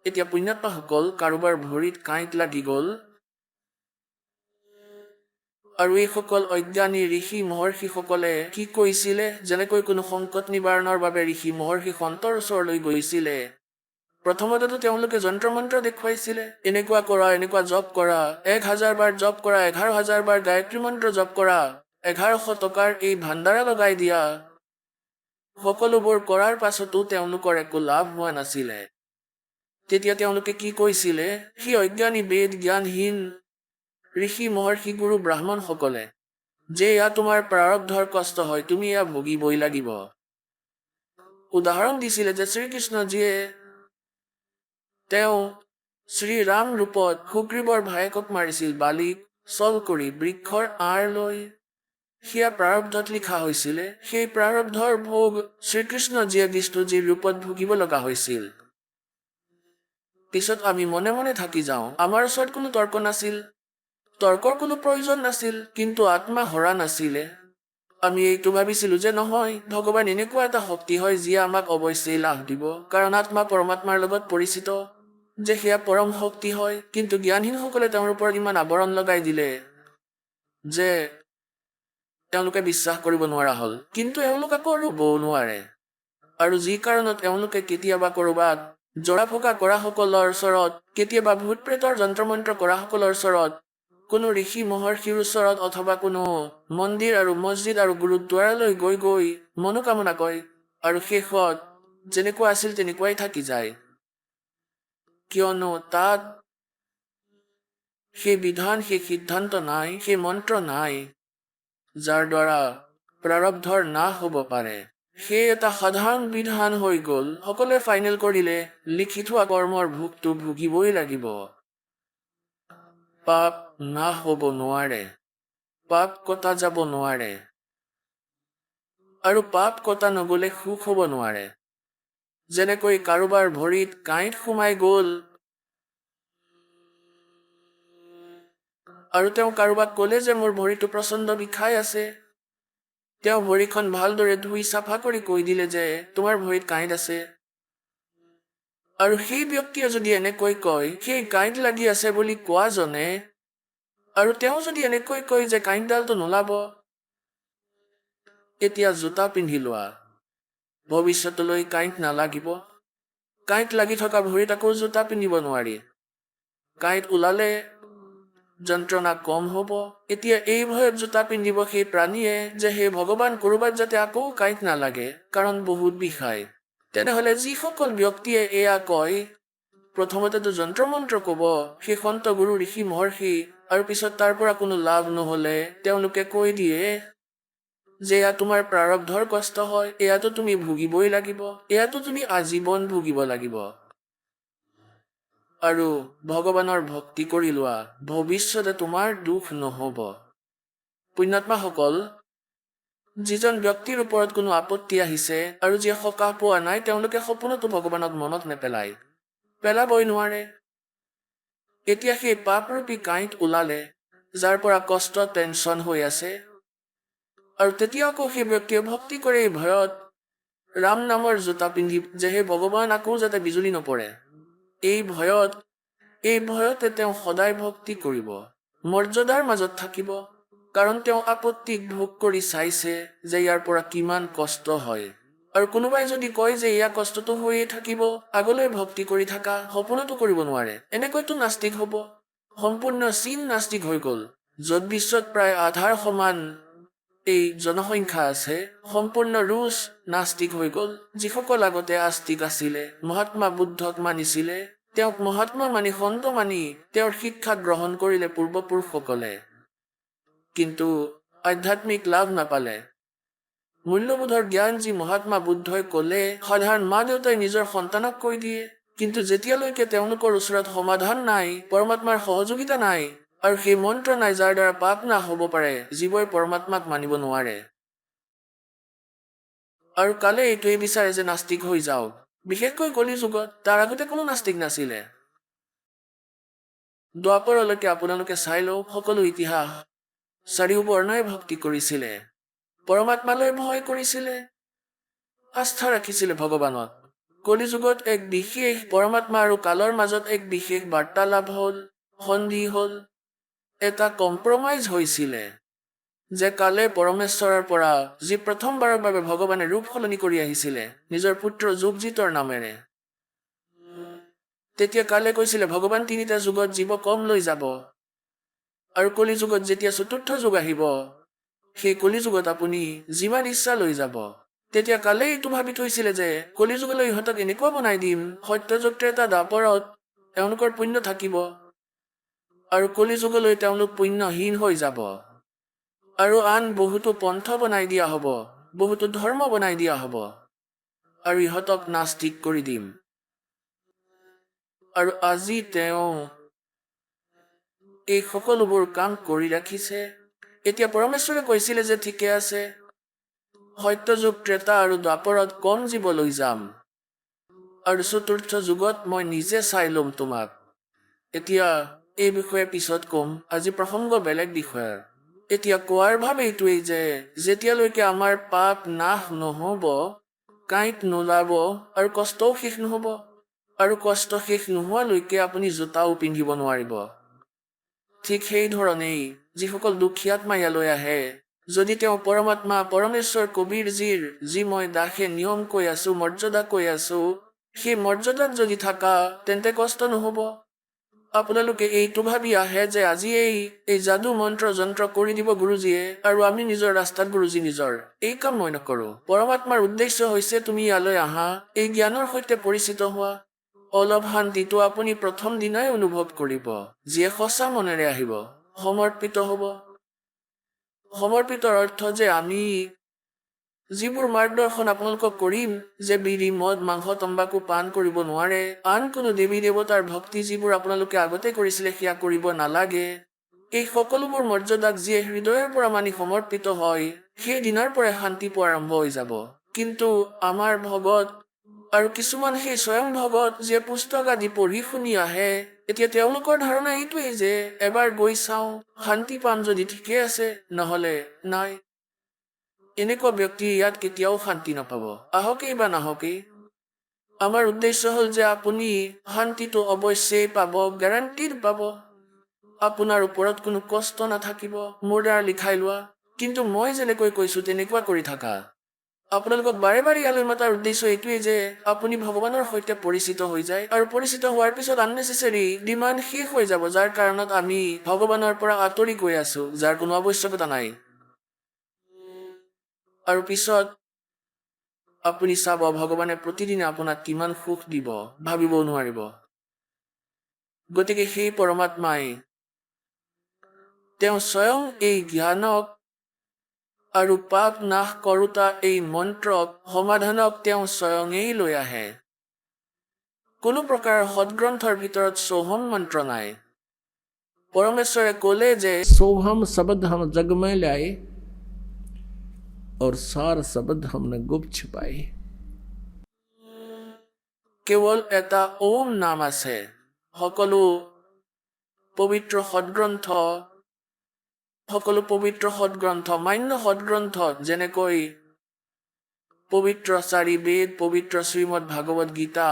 এতিয়া পুণ্যাত্মাসকল কাৰোবাৰ ভৰিত কাঁইট লাগি গ'ল আৰু এইসকল অজ্ঞানী ঋষি মহৰ্ষিসকলে কি কৈছিলে যেনেকৈ কোনো সংকট নিবাৰণৰ বাবে ঋষি মহৰ্ষি সন্তৰ ওচৰলৈ গৈছিলে প্ৰথমতেতো তেওঁলোকে যন্ত্ৰ মন্ত্ৰ দেখুৱাইছিলে এনেকুৱা কৰা এনেকুৱা জপ কৰা 1000 বাৰ জপ কৰা 11000 বাৰ গায়ত্ৰী মন্ত্ৰ জপ কৰা 1100 টকাৰ এই ভাণ্ডাৰা লগাই দিয়া সকলোবোৰ কৰাৰ পাছতো তেওঁলোকৰ একো লাভ হোৱা নাছিলে তেতিয়া তেওঁলোকে কি কৈছিলে সেই অজ্ঞানী বেদ জ্ঞানহীন ঋষি মহৰ্ষি গুৰু ব্ৰাহ্মণসকলে যে এয়া তোমাৰ প্ৰাৰব্ধৰ কষ্ট হয় তুমি এয়া ভুগিবই লাগিব উদাহৰণ দিছিলে যে শ্ৰীকৃষ্ণজীয়ে তেওঁ শ্ৰীৰাম ৰূপত সুগ্ৰীৱৰ ভায়েকক মাৰিছিল বালিক চল কৰি বৃক্ষৰ আঁৰ লৈ সেয়া প্ৰাৰব্ধত লিখা হৈছিলে সেই প্ৰাৰব্ধৰ ভোগ শ্ৰীকৃষ্ণজীয়ে বিষ্ণুজীৰ ৰূপত ভুগিব লগা হৈছিল পিছত আমি মনে মনে থাকি যাওঁ আমাৰ ওচৰত কোনো তৰ্ক নাছিল তৰ্কৰ কোনো প্ৰয়োজন নাছিল কিন্তু আত্মা হৰা নাছিলে আমি এইটো ভাবিছিলো যে নহয় ভগৱান এনেকুৱা এটা শক্তি হয় যিয়ে আমাক অৱশ্যেই লাভ দিব কাৰণ আত্মা পৰমাত্মাৰ লগত পৰিচিত যে সেয়া পৰম শক্তি হয় কিন্তু জ্ঞানহীনসকলে তেওঁৰ ওপৰত ইমান আৱৰণ লগাই দিলে যে তেওঁলোকে বিশ্বাস কৰিব নোৱাৰা হ'ল কিন্তু এওঁলোক আকৌ ৰ'বও নোৱাৰে আৰু যি কাৰণত এওঁলোকে কেতিয়াবা কৰবাত জৰা ফুকা কৰাসকলৰ ওচৰত কেতিয়াবা ভূত প্ৰেতৰ যন্ত্ৰ মন্ত্ৰ কৰাসকলৰ ওচৰত কোনো ঋষি মহৰ্ষিৰ ওচৰত অথবা কোনো মন্দিৰ আৰু মছজিদ আৰু গুৰুদ্বাৰালৈ গৈ গৈ মনোকামনা কয় আৰু শেষত যেনেকুৱা আছিল তেনেকুৱাই থাকি যায় কিয়নো তাত সেই বিধান সেই সিদ্ধান্ত নাই সেই মন্ত্ৰ নাই যাৰ দ্বাৰা প্ৰাৰব্ধৰ নাশ হ'ব পাৰে সেই এটা সাধাৰণ বিধান হৈ গ'ল সকলোৱে ফাইনেল কৰিলে লিখি থোৱা কৰ্মৰ ভোগটো ভুগিবই লাগিব পাপ নাশ হ'ব নোৱাৰে, পাপ কটা যাব নোৱাৰে, আৰু পাপ কটা নগলে সুখ হ'ব নোৱাৰে। যেনেকৈ কাৰোবাৰ ভৰিত কাঁইট সোমাই গ'ল আৰু তেওঁ কাৰোবাক ক'লে যে মোৰ ভৰিটো প্ৰচণ্ড বিষাই আছে, তেওঁ ভৰিখন ভালদৰে ধুই চাফা কৰি কৈ দিলে যে তোমাৰ ভৰিত কাঁইট আছে, আৰু সেই ব্যক্তিয়ে যদি এনেকৈ কয় সেই কাঁইট লাগি আছে বুলি কোৱাজনে, আৰু তেওঁ যদি এনেকৈ কয় যে কাঁইটডালটো নোলাব, এতিয়া জোতা পিন্ধি লোৱা, ভৱিষ্যতলৈ কাঁইট নালাগিব। কাঁইট লাগি থকা ভৰিত আকৌ জোতা পিন্ধিব নোৱাৰি, কাঁইট ওলালে যন্ত্ৰণা কম হ'ব। এতিয়া এই ভয়ত জোতা পিন্ধিব সেই প্ৰাণীয়ে যে হে ভগৱান ক'ৰবাত যাতে আকৌ কাঁইট নালাগে, কাৰণ বহুত বিষায়। তেনেহ'লে যিসকল ব্যক্তিয়ে এয়া কয়, প্ৰথমতেতো যন্ত্ৰ মন্ত্ৰ ক'ব, সেই সন্ত গুৰু ঋষি মহৰ্ষি, আৰু পিছত তাৰ পৰা কোনো লাভ নহ'লে তেওঁলোকে কৈ দিয়ে যে এয়া তোমাৰ প্ৰাৰব্ধৰ কষ্ট হয়, এয়াতো তুমি ভুগিবই লাগিব, এয়াতো তুমি আজীৱন ভুগিব লাগিব। আৰু ভগৱানৰ ভক্তি কৰি লোৱা, ভৱিষ্যতে তোমাৰ দুখ নহ'ব। পুণ্যাত্মাসকল, যিজন ব্যক্তিৰ ওপৰত কোনো আপত্তি আহিছে আৰু যিয়ে সকাহ পোৱা নাই, তেওঁলোকে সপোনতো ভগৱানক মনত নেপেলায়, পেলাবই নোৱাৰে। এতিয়া সেই পাপৰূপী কাঁইট ওলালে, যাৰ পৰা কষ্ট টেনচন হৈ আছে, আৰু তেতিয়া আকৌ সেই ব্যক্তিয়ে ভক্তি কৰে এই ভয়ত, ৰাম নামৰ জোতা পিন্ধি যে হে ভগৱান আকৌ যাতে বিজুলী নপৰে, এই ভয়তে তেওঁ সদায় ভক্তি কৰিব, মৰ্যাদাৰ মাজত থাকিব, কাৰণ তেওঁ আপত্তিক ভোগ কৰি চাইছে যে ইয়াৰ পৰা কিমান কষ্ট হয়। আৰু কোনোবাই যদি কয় যে এয়া কষ্টটো হৈয়ে থাকিব, আগলৈ ভক্তি কৰি থাকা, সপোনতো কৰিব নোৱাৰে, এনেকৈতো নাস্তিক হ'ব, সম্পূৰ্ণ চীন নাস্তিক হৈ গ'ল। য'ত বিশ্বত প্ৰায় আধাৰ সমান এই জনসংখ্যা আছে, সম্পূৰ্ণ ৰুছ নাস্তিক হৈ গ'ল। যিসকল আগতে আস্তিক আছিলে, মহাত্মা বুদ্ধক মানিছিলে, তেওঁক মহাত্মা মানি সন্ত মানি তেওঁৰ শিক্ষা গ্ৰহণ কৰিলে পূৰ্বপুৰুষসকলে, কিন্তু আধ্যাত্মিক লাভ নাপালে। মূল্যবোধৰ জ্ঞান যি মহাত্মা বুদ্ধই ক'লে, সাধাৰণ মা দেউতাই নিজৰ সন্তানক কৈ দিয়ে, কিন্তু যেতিয়ালৈকে তেওঁলোকৰ ওচৰত সমাধান নাই, পৰমাত্মাৰ সহযোগিতা নাই, আৰু সেই মন্ত্ৰ নাই যাৰ দ্বাৰা পাপ নাশ হ'ব পাৰে, জীৱই পৰমাত্মাক মানিব নোৱাৰে। আৰু কালে এইটোৱে বিচাৰে যে নাস্তিক হৈ যাওক, বিশেষকৈ কলি যুগত। তাৰ আগতে কোনো নাস্তিক নাছিলে। দ্বাপৰলৈকে আপোনালোকে চাই লওক, সকলো ইতিহাস চাৰিও বৰ্ণই ভক্তি কৰিছিলে, পৰমাত্মালৈ ভয় কৰিছিলে, আস্থা ৰাখিছিলে ভগৱানত। কলি যুগত এক বিশেষ পৰমাত্মা আৰু কালৰ মাজত এক বিশেষ বাৰ্তালাপ হ'ল, সন্ধি হ'ল, এটা কম্প্ৰমাইজ হৈছিলে, যে কালে পৰমেশ্বৰৰ পৰা যি প্ৰথমবাৰৰ বাবে ভগৱানে ৰূপ সলনি কৰি আহিছিলে নিজৰ পুত্ৰ যুগজিতৰ নামেৰে, তেতিয়া কালে কৈছিলে ভগৱান তিনিটা যুগত জীৱ কম লৈ যাব, আৰু কলি যুগত যেতিয়া চতুৰ্থ যুগ আহিব, সেই কলি যুগত আপুনি যিমান ইচ্ছা লৈ যাব। তেতিয়া কালে এইটো ভাবি থৈছিলে যে কলি যুগলৈ ইহঁতক এনেকুৱা বনাই দিম, সত্য যুগটো এটা দ্বাপৰত তেওঁলোকৰ পুণ্য থাকিব, আৰু কলি যুগলৈ তেওঁলোক পুণ্যহীন হৈ যাব, আৰু আন বহুতো পন্থ বনাই দিয়া হ'ব, বহুতো ধৰ্ম বনাই দিয়া হ'ব, আৰু ইহঁতক নাস্তিক কৰি দিম। আৰু আজি তেওঁ এই সকলোবোৰ কাম কৰি ৰাখিছে। এতিয়া পৰমেশ্বৰে কৈছিলে যে ঠিকে আছে, সত্য যুগ ত্ৰেতা আৰু দ্বাপৰত কম জীৱ লৈ যাম, আৰু চতুৰ্থ যুগত মই নিজে চাই ল'ম তোমাক। এতিয়া এই বিষয়ে পিছত কম, আজি প্ৰসংগ বেলেগ বিষয়ৰ। এতিয়া কোৱাৰ ভাৱ এইটোৱেই যে যেতিয়ালৈকে আমাৰ পাপ নাশ নহ'ব, কাঁইট নোলাব, আৰু কষ্টও শেষ নহ'ব, আৰু কষ্ট শেষ নোহোৱালৈকে আপুনি জোতাও পিন্ধিব নোৱাৰিব। ঠিক সেই ধৰণেই যিসকল দুখী আত্মা ইয়ালৈ আহে, যদি তেওঁ পৰমাত্মা পৰমেশ্বৰ কবিৰজীৰ যি মই দাসে নিয়ম কৈ আছো, মৰ্যাদা কৈ আছো, সেই মৰ্যাদাত যদি থাকা, তেন্তে কষ্ট নহ'ব। আপোনালোকে এইটো ভাবি আহে যে আজি এই যাদু মন্ত্ৰ যন্ত্ৰ কৰি দিব গুৰুজীয়ে, আৰু আমি নিজৰ ৰাস্তাত গুৰুজী নিজৰ। এই কাম মই নকৰো। পৰমাত্মাৰ উদ্দেশ্য হৈছে তুমি ইয়ালৈ আহা, এই জ্ঞানৰ সৈতে পৰিচিত হোৱা। অলপ শান্তিটো আপুনি প্ৰথম দিনাই অনুভৱ কৰিব, যিয়ে সঁচা মনেৰে আহিব, সমৰ্পিত হ'ব। সমৰ্পিতৰ অৰ্থ যে আমি যিবোৰ মাৰ্গদৰ্শন আপোনালোকক কৰিম যে বিড়ি মদ মাংস তম্বাকু পান কৰিব নোৱাৰে, আন কোনো দেৱী দেৱতাৰ ভক্তি যিবোৰ আপোনালোকে আগতে কৰিছিলে সেয়া কৰিব নালাগে, এই সকলোবোৰ মৰ্যাদাক যিয়ে হৃদয়ৰ পৰা মানি সমৰ্পিত হয় সেই দিনাৰ পৰাই শান্তি পোৱা আৰম্ভ হৈ যাব। কিন্তু আমাৰ ভগত আৰু কিছুমান সেই স্বয়ং ভগত যিয়ে পুস্তক আদি পঢ়ি শুনি আহে, এতিয়া তেওঁলোকৰ ধাৰণা এইটোৱেই যে এবাৰ গৈ চাওঁ, শান্তি পাম যদি ঠিকে আছে, নহলে নাই। এনেকুৱা ব্যক্তি ইয়াত কেতিয়াও শান্তি নাপাব, আহকেই বা নাহকেই। আমাৰ উদ্দেশ্য হ'ল যে আপুনি শান্তিটো অৱশ্যেই পাব, গেৰাণ্টিড পাব। আপোনাৰ ওপৰত কোনো কষ্ট নাথাকিব, মোৰ দ্বাৰা লিখাই লোৱা। কিন্তু মই যেনেকৈ কৈছো তেনেকুৱা কৰি থাকা। আপোনালোকক বাৰে বাৰে ইয়ালৈ মাতাৰ উদ্দেশ্য এইটোৱেই যে আপুনি ভগৱানৰ সৈতে পৰিচিত হৈ যায়, আৰু পৰিচিত হোৱাৰ পিছত আননেচেচাৰী ডিমাণ্ড শেষ হৈ যাব, যাৰ কাৰণত আমি ভগৱানৰ পৰা আঁতৰি গৈ আছো, যাৰ কোনো আৱশ্যকতা নাই। আৰু পিছত আপুনি চাব ভগৱানে প্ৰতিদিনে আপোনাক কিমান সুখ দিব, ভাবিবও নোৱাৰিব। গতিকে সেই পৰমাত্মাই তেওঁ স্বয়ং এই জ্ঞানক আৰু পাপ নাশ কৰোতা এই মন্ত্ৰক সমাধানক তেওঁ স্বয়ঙেই লৈ আহে। কোনো প্ৰকাৰৰ সদগ্ৰন্থৰ ভিতৰত সোহম মন্ত্ৰ নাই। পৰমেশ্বৰে ক'লে যে सोहम शब्द हम जग में लाए और सार शब्द हमने गुप्त छिपाए। কেৱল এটা ওম নাম আছে। সকলো পবিত্ৰ সদগ্ৰন্থ মান্য সদগ্ৰন্থ যেনেকৈ পবিত্ৰ 4 বেদ, পবিত্ৰ শ্ৰীমদ ভাগৱত গীতা,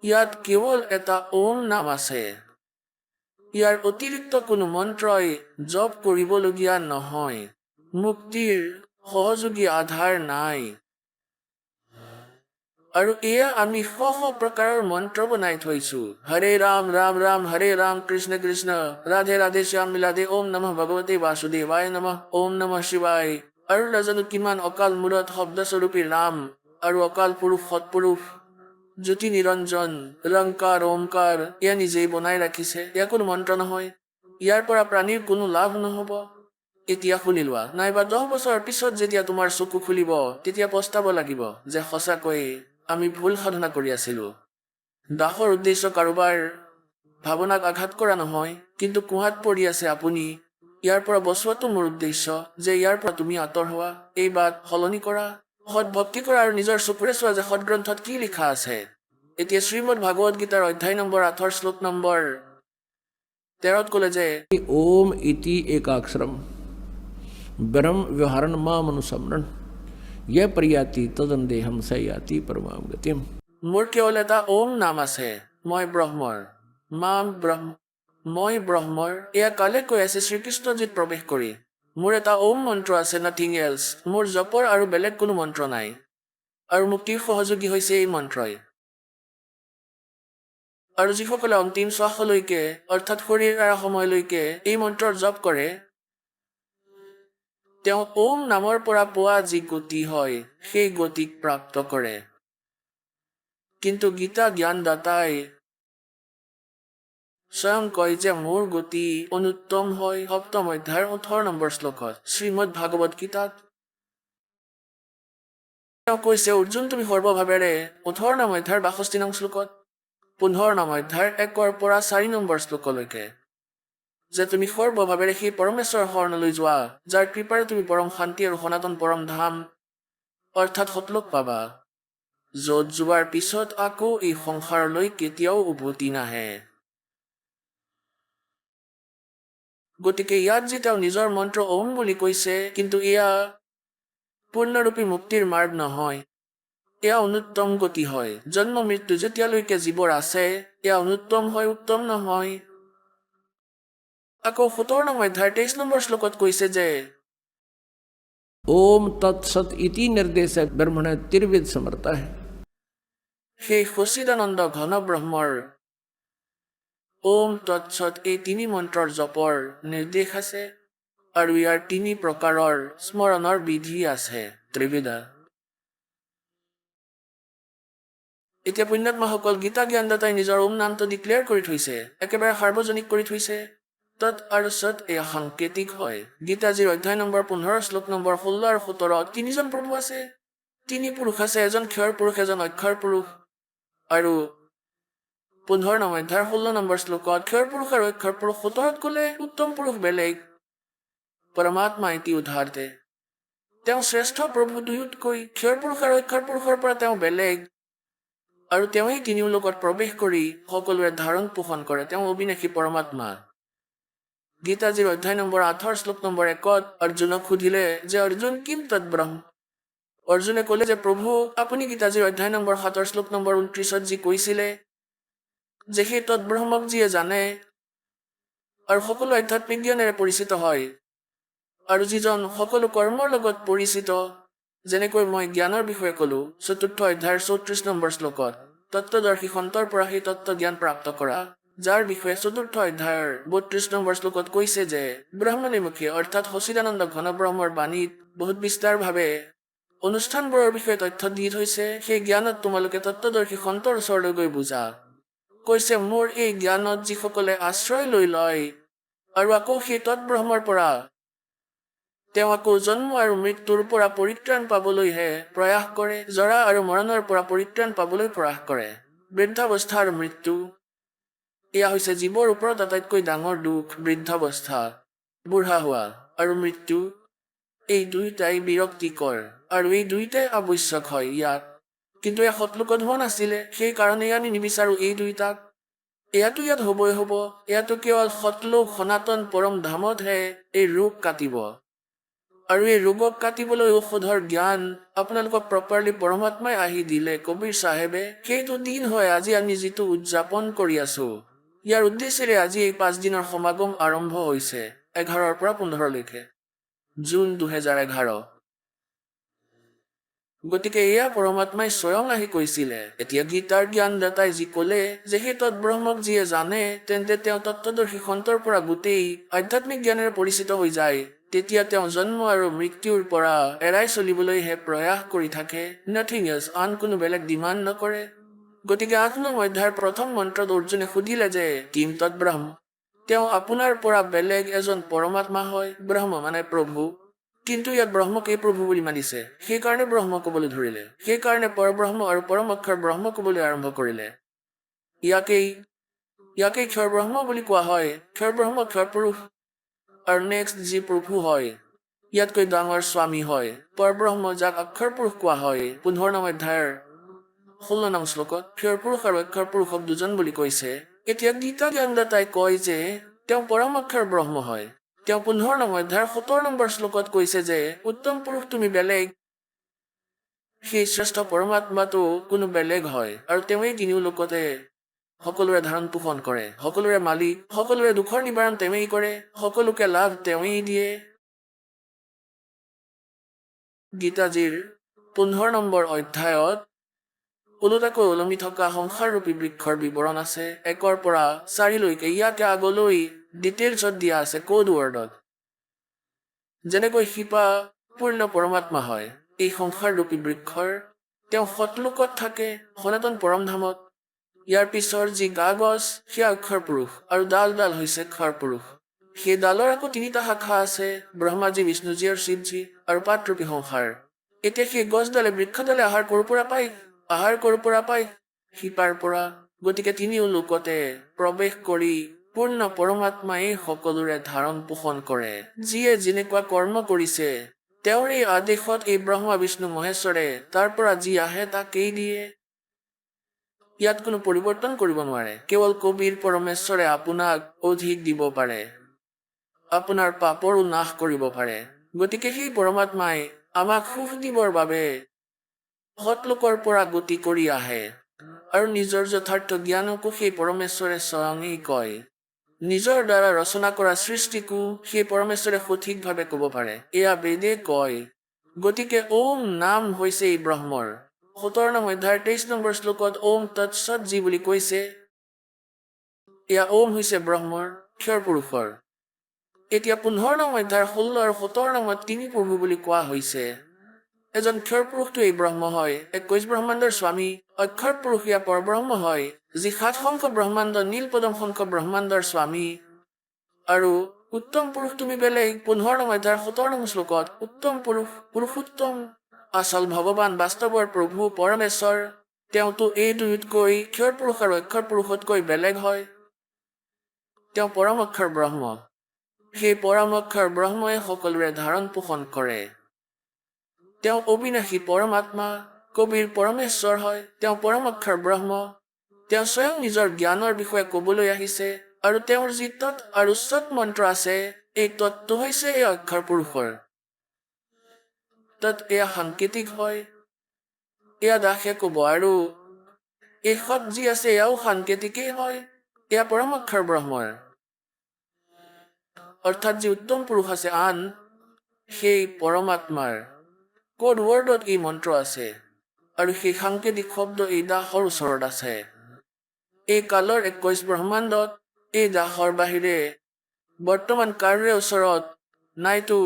ইয়াত কেৱল এটা ওম নাম আছে। ইয়াৰ অতিৰিক্ত কোনো মন্ত্ৰই জপ কৰিবলগীয়া নহয়। মুক্তিৰ সহযোগী আধাৰ নাই। আৰু এয়া আমি শ প্ৰকাৰৰ মন্ত্ৰ বনাই থৈছো। হৰে ৰাম ৰাম ৰাম হৰে ৰাম, কৃষ্ণ কৃষ্ণ ৰাধে ৰাধে শ্যাম ৰাধে, ওম নমঃ ভগৱতে বাসুদেৱায় নমঃ, ওম নমঃ শিৱায়। আৰু নাজানো কিমান অকাল মূৰত শব্দস্বৰূপী ৰাম আৰু অকাল পুৰুষ সৎপুৰুষ জ্যোতি নিৰঞ্জন ৰংকাৰ ওমকাৰ এয়া নিজেই বনাই ৰাখিছে। এয়া কোনো মন্ত্ৰ নহয়। ইয়াৰ পৰা প্ৰাণীৰ কোনো লাভ নহব। এতিয়া শুনি লোৱা, নাইবা 10 বছৰৰ পিছত যেতিয়া তোমাৰ চকু খুলিব তেতিয়া পস্তাব লাগিব যে সঁচাকৈ আমি ভুল সাধনা কৰি আছিলো। দাসৰ উদ্দেশ্য কাৰোবাৰ ভাৱনাক আঘাত কৰা নহয়, কিন্তু কুহাত পৰি আছে আপুনি। ইয়াৰ পৰা বচোৱাটো মোৰ উদ্দেশ্য, যে ইয়াৰ পৰা তুমি আঁতৰ হোৱা, এই বাট সলনি কৰা, সৎ ভক্তি কৰা আৰু নিজৰ চকুৰে চোৱা যে সদগ্ৰন্থত কি লিখা আছে। এতিয়া শ্ৰীমদ ভাগৱত গীতাৰ অধ্যায় নম্বৰ 8 শ্লোক নম্বৰ 13 ক'লে যে ओम इति एकाक्षरम ब्रह्म व्यवहारण मामनुसमरण यह प्रयाति तदन्देहम स याति परमाम गतिम। মোৰ কেৱল এটা ওম নাম আছে, মই ব্ৰহ্মৰ, মই ব্ৰহ্মৰ। এয়া কালে কৈ আছে শ্ৰীকৃষ্ণজীত প্ৰৱেশ কৰি। মোৰ এটা ওম মন্ত্ৰ আছে, নাথিং এলছ। মোৰ জপৰ আৰু বেলেগ কোনো মন্ত্ৰ নাই। আৰু মুক্তিৰ সহযোগী হৈছে এই মন্ত্ৰই। আৰু যিসকলে অন্তিম শ্বাসলৈকে অৰ্থাৎ শৰীৰ এৰা সময়লৈকে এই মন্ত্ৰৰ জপ কৰে, তেওঁ ওম নামৰ পৰা পোৱা যি গতি হয় সেই গতিক প্ৰাপ্ত কৰে। কিন্তু গীতা জ্ঞানদাতাই স্বয়ং কয় যে মোৰ গতি অনুত্তম হয়। 7ম অধ্যায়ৰ 18 নম্বৰ শ্লোকত শ্ৰীমদ ভাগৱত গীতাত তেওঁ কৈছে, অৰ্জুন তুমি সৰ্বভাৱেৰে 18 অধ্যায়ৰ 62 নং শ্লোকত, 15 অধ্যায়ৰ 1 পৰা 4 নম্বৰ শ্লোকলৈকে, যে তুমি সৰ্বভাৱেৰে সেই পৰমেশ্বৰৰ শৰণলৈ যোৱা, যাৰ কৃপাৰে তুমি পৰম শান্তি আৰু সনাতন পৰম ধাম অৰ্থাৎ সতলোক পাবা, য'ত যোৱাৰ পিছত আকৌ এই সংসাৰলৈ কেতিয়াও উভতি নাহে। গতিকে ইয়াত যে তেওঁ নিজৰ মন্ত্ৰ ওম বুলি কৈছে, কিন্তু এয়া পূৰ্ণৰূপী মুক্তিৰ মাৰ্গ নহয়। এয়া অনুত্তম গতি হয়। জন্ম মৃত্যু যেতিয়ালৈকে জীৱৰ আছে এয়া অনুত্তম হয়, উত্তম নহয়। আকৌ 17 অধ্যায়ৰ 23 নম্বৰ শ্লোকত কৈছে যে ओम तत्सत इति निर्देश ब्रह्मण त्रिविध समर्थ है। সেই সচিদানন্দ ঘন ব্ৰহ্মৰ ওম তৎসত এই 3 মন্ত্ৰৰ জপৰ নিৰ্দেশ আছে, আৰু ইয়াৰ 3 প্ৰকাৰৰ স্মৰণৰ বিধি আছে, ত্ৰিবিধা। এতিয়া পুণ্যাত্মাসকল, গীতা জ্ঞানদাতাই নিজৰ ওম নামটো ডিক্লেয়াৰ কৰি থৈছে, একেবাৰে সাৰ্বজনিক কৰি থৈছে। তৎ আৰু সৎ এয়া সাংকেতিক হয়। গীতাজীৰ অধ্যায় নম্বৰ 15 শ্লোক নম্বৰ 16 আৰু 17 তিনিজন প্ৰভু আছে, তিনি পুৰুষ আছে, এজন ক্ষৰ পুৰুষ, এজন অক্ষৰ পুৰুষ। আৰু 15 নম্বৰ অধ্যায়ৰ 16 নম্বৰ শ্লোকত ক্ষৰ পুৰুষ আৰু অক্ষৰ পুৰুষ 17ত ক'লে উত্তম পুৰুষ বেলেগ, পৰমাত্মা এটি উদ্ধাৰতে। তেওঁ শ্ৰেষ্ঠ প্ৰভু দুয়োতকৈ, ক্ষৰ পুৰুষ আৰু অক্ষৰ পুৰুষৰ পৰা তেওঁ বেলেগ, আৰু তেওঁই তিনিও লোকত প্ৰৱেশ কৰি সকলোৰে ধাৰণ পোষণ কৰে। তেওঁ অবিনাশী পৰমাত্মা। গীতাজীৰ অধ্যায় নম্বৰ 8 শ্লোক নম্বৰ 1 অৰ্জুনক সুধিলে যে অৰ্জুন কিম তৎব্ৰহ্ম। অৰ্জুনে ক'লে যে প্ৰভু আপুনি গীতাজীৰ অধ্যায় নম্বৰ 7 শ্লোক নম্বৰ 29 যি কৈছিলে যে সেই তৎব্ৰহ্মক যিয়ে জানে আৰু সকলো আধ্যাত্মিক জ্ঞানেৰে পৰিচিত হয়, আৰু যিজন সকলো কৰ্মৰ লগত পৰিচিত, যেনেকৈ মই জ্ঞানৰ বিষয়ে ক'লো 4ৰ্থ অধ্যায়ৰ 34 নম্বৰ শ্লোকত, তত্ত্বদৰ্শী সন্তৰ পৰা সেই তত্ত্ব জ্ঞান প্ৰাপ্ত কৰা, যাৰ বিষয়ে 4ৰ্থ অধ্যায়ৰ 32 নম্বৰ শ্লোকত কৈছে যে ব্ৰহ্মনিমুখী অৰ্থাৎ সচিদানন্দ ঘন ব্ৰহ্মৰ বাণীত বহুত বিস্তাৰভাৱে অনুষ্ঠানবোৰৰ বিষয়ে তথ্য দি থৈছে। সেই জ্ঞানত তোমালোকে তত্ত্বদৰ্শী সন্তৰ ওচৰলৈ গৈ বুজা। কৈছে মোৰ এই জ্ঞানত যিসকলে আশ্ৰয় লৈ লয় আৰু আকৌ সেই তৎব্ৰহ্মৰ পৰা তেওঁ আকৌ জন্ম আৰু মৃত্যুৰ পৰা পৰিত্ৰাণ পাবলৈহে প্ৰয়াস কৰে, জৰা আৰু মৰণৰ পৰা পৰিত্ৰাণ পাবলৈ প্ৰয়াস কৰে। বৃদ্ধাৱস্থা আৰু মৃত্যু এয়া হৈছে জীৱৰ ওপৰত আটাইতকৈ ডাঙৰ দুখ। বৃদ্ধাৱস্থা, বুঢ়া হোৱা আৰু মৃত্যু এই দুয়োটাই বিৰক্তিকৰ আৰু এই দুয়োটাই আৱশ্যক হয় ইয়াত, কিন্তু এয়া সৎলোকত হোৱা নাছিলে। সেইকাৰণে আমি নিবিচাৰো এই দুয়োটাক। এয়াতো ইয়াত হ'বই হ'ব, এয়াতো কেৱল সৎলোক সনাতন পৰম ধামতহে এই ৰোগ কাটিব, আৰু এই ৰোগক কাটিবলৈ ঔষধৰ জ্ঞান আপোনালোকক প্ৰপাৰলি পৰমাত্মাই আহি দিলে কবিৰ চাহেবে। সেইটো দিন হয় আজি আমি যিটো উদযাপন কৰি আছো। ইয়াৰ উদ্দেশ্যেৰে আজি এই 5 দিনৰ সমাগম আৰম্ভ হৈছে 11ৰ পৰা 15লৈকে, জুন 2011। গতিকে এয়া পৰমাত্মাই স্বয়ং আহি কৈছিলে। এতিয়া গীতাৰ জ্ঞানদাতাই যি ক'লে যে সেই তৎব্ৰহ্মক যিয়ে জানে তেন্তে তেওঁ তত্ত্বদৰ্শী সন্তৰ পৰা গোটেই আধ্যাত্মিক জ্ঞানেৰে পৰিচিত হৈ যায়, তেতিয়া তেওঁ জন্ম আৰু মৃত্যুৰ পৰা এৰাই চলিবলৈহে প্ৰয়াস কৰি থাকে, নাথিং এলছ, আন কোনো বেলেগ ডিমাণ্ড নকৰে। গতিকে 8 নং অধ্যায়ৰ প্ৰথম মন্ত্ৰত অৰ্জুনে সুধিলে যে কিম তৎব্ৰহ্ম। তেওঁ আপোনাৰ পৰা বেলেগ এজন পৰমাত্মা হয়, ব্ৰহ্ম মানে প্ৰভু, কিন্তু ইয়াত ব্ৰহ্মকেই প্ৰভু বুলি মানিছে, সেইকাৰণে ব্ৰহ্ম ক'বলৈ ধৰিলে। সেইকাৰণে পৰব্ৰহ্ম আৰু পৰম অক্ষৰ ব্ৰহ্ম ক'বলৈ আৰম্ভ কৰিলে। ইয়াকেই ক্ষৰ ব্ৰহ্ম বুলি কোৱা হয়। ক্ষৰ ব্ৰহ্ম ক্ষৰ পুৰুষ আৰু নেক্সট যি প্ৰভু হয় ইয়াতকৈ ডাঙৰ স্বামী হয় পৰব্ৰহ্ম, যাক অক্ষৰ পুৰুষ কোৱা হয়। 15 নং অধ্যায়ৰ 16 নং শ্লোকত ক্ষৰ পুৰুষ আৰু অক্ষৰ পুৰুষক দুজন বুলি কৈছে। এতিয়া গীতা জ্ঞানদাতাই কয় যে তেওঁ পৰম অক্ষৰ ব্ৰহ্ম হয়। তেওঁ 15 নং অধ্যায়ৰ 17 নম্বৰ শ্লোকত কৈছে যে উত্তম পুৰুষ তুমি বেলেগ, সেই শ্ৰেষ্ঠ পৰমাত্মাটো কোনো বেলেগ হয়, আৰু তেওঁই তিনিও লোকতে সকলোৰে ধাৰণ পোষণ কৰে, সকলোৰে মালিক, সকলোৰে দুখৰ নিবাৰণ তেওঁই কৰে, সকলোকে লাভ তেওঁই দিয়ে। গীতাজীৰ 15 নম্বৰ অধ্যায়ত ওলোটাকৈ ওলমি থকা সংসাৰৰূপী বৃক্ষৰ বিৱৰণ আছে 1ৰ পৰা 4লৈকে। ইয়াকে আগলৈ ডিটেইলছত দিয়া আছে কোড ৱৰ্ডত। যেনেকৈ শিপা পূৰ্ণ পৰমাত্মা হয় এই সংসাৰৰূপী বৃক্ষৰ, তেওঁ সৎলোকত থাকে সনাতন পৰমধামত। ইয়াৰ পিছৰ যি গা গছ সেয়া অক্ষৰ পুৰুষ, আৰু ডাল হৈছে ক্ষৰ পুৰুষ। সেই ডালৰ আকৌ 3টা শাখা আছে, ব্ৰহ্মাজী, বিষ্ণুজী আৰু শিৱজী, আৰু পাতৰূপী সংসাৰ। এতিয়া সেই গছডালে বৃক্ষডালে আহাৰ ক'ৰ পৰা পায়? শিপাৰ পৰা। গতিকে তিনিও লোকতে প্ৰৱেশ কৰি পূৰ্ণ পৰমাত্মাই সকলোৰে ধাৰণ পোষণ কৰে। যিয়ে যেনেকুৱা কৰ্ম কৰিছে তেওঁৰ এই আদেশত এই ব্ৰহ্মা বিষ্ণু মহেশ্বৰে তাৰ পৰা যি আহে তাকেই দিয়ে। ইয়াত কোনো পৰিৱৰ্তন কৰিব নোৱাৰে। কেৱল কবিৰ পৰমেশ্বৰে আপোনাক অধিক দিব পাৰে, আপোনাৰ পাপৰো নাশ কৰিব পাৰে। গতিকে সেই পৰমাত্মাই আমাক সুখ দিবৰ বাবে সৎলোকৰ পৰা গতি কৰি আহে, আৰু নিজৰ যথাৰ্থ জ্ঞানকো সেই পৰমেশ্বৰে স্বয়ঙেই কয়। নিজৰ দ্বাৰা ৰচনা কৰা সৃষ্টিকো সেই পৰমেশ্বৰে সঠিকভাৱে ক'ব পাৰে, এয়া বেদে কয়। গতিকে ওম নাম হৈছে এই ব্ৰহ্মৰ। 17 নং অধ্যায়ৰ 23 নম্বৰ শ্লোকত ওম তৎসৎ যি বুলি কৈছে, এয়া ওম হৈছে ব্ৰহ্মৰ, ক্ষৰ পুৰুষৰ। এতিয়া 15 নং অধ্যায়ৰ 16 আৰু 17 নঙত 3 প্ৰভু বুলি কোৱা হৈছে। এজন ক্ষৰ পুৰুষটো এই ব্ৰহ্ম হয়, 21 ব্ৰহ্মাণ্ডৰ স্বামী। অক্ষৰ পুৰুষ ইয়া পৰব্ৰহ্ম হয়, যি 7 শংখ ব্ৰহ্মাণ্ড নীল পদম শংখ ব্ৰহ্মাণ্ডৰ স্বামী। আৰু উত্তম পুৰুষ তুমি বেলেগ 15 নং অধ্যায়ৰ 17 নং শ্লোকত উত্তম পুৰুষ পুৰুষোত্তম আচল ভগৱান বাস্তৱৰ প্ৰভু পৰমেশ্বৰ তেওঁতো এই দুয়োতকৈ ক্ষৰ পুৰুষ আৰু অক্ষৰ পুৰুষতকৈ বেলেগ হয়। তেওঁ পৰম অক্ষৰ ব্ৰহ্ম। সেই পৰম অক্ষৰ ব্ৰহ্মই সকলোৰে ধাৰণ পোষণ কৰে। তেওঁ অবিনাশী পৰমাত্মা, কবিৰ পৰমেশ্বৰ হয়। তেওঁ পৰম অক্ষৰ ব্ৰহ্ম। তেওঁ স্বয়ং নিজৰ জ্ঞানৰ বিষয়ে ক'বলৈ আহিছে আৰু তেওঁৰ যি তৎ আৰু সৎ মন্ত্ৰ আছে, এই তৎটো হৈছে এই অক্ষৰ পুৰুষৰ। তৎ এয়া সাংকেতিক হয়, এয়া দাসে ক'ব, আৰু এই সৎ যি আছে এয়াও সাংকেতিকেই হয়, এয়া পৰম অক্ষৰ ব্ৰহ্মৰ। অৰ্থাৎ যি উত্তম পুৰুষ আছে আন, সেই পৰমাত্মাৰ কোড ৱৰ্ডত এই মন্ত্ৰ আছে আৰু সেই সাংকেতিক শব্দ এই দাসৰ ওচৰত আছে। এই কালৰ 21 ব্ৰহ্মাণ্ডত এই দাসৰ বাহিৰে বৰ্তমান কাৰোৰে ওচৰত নাইতো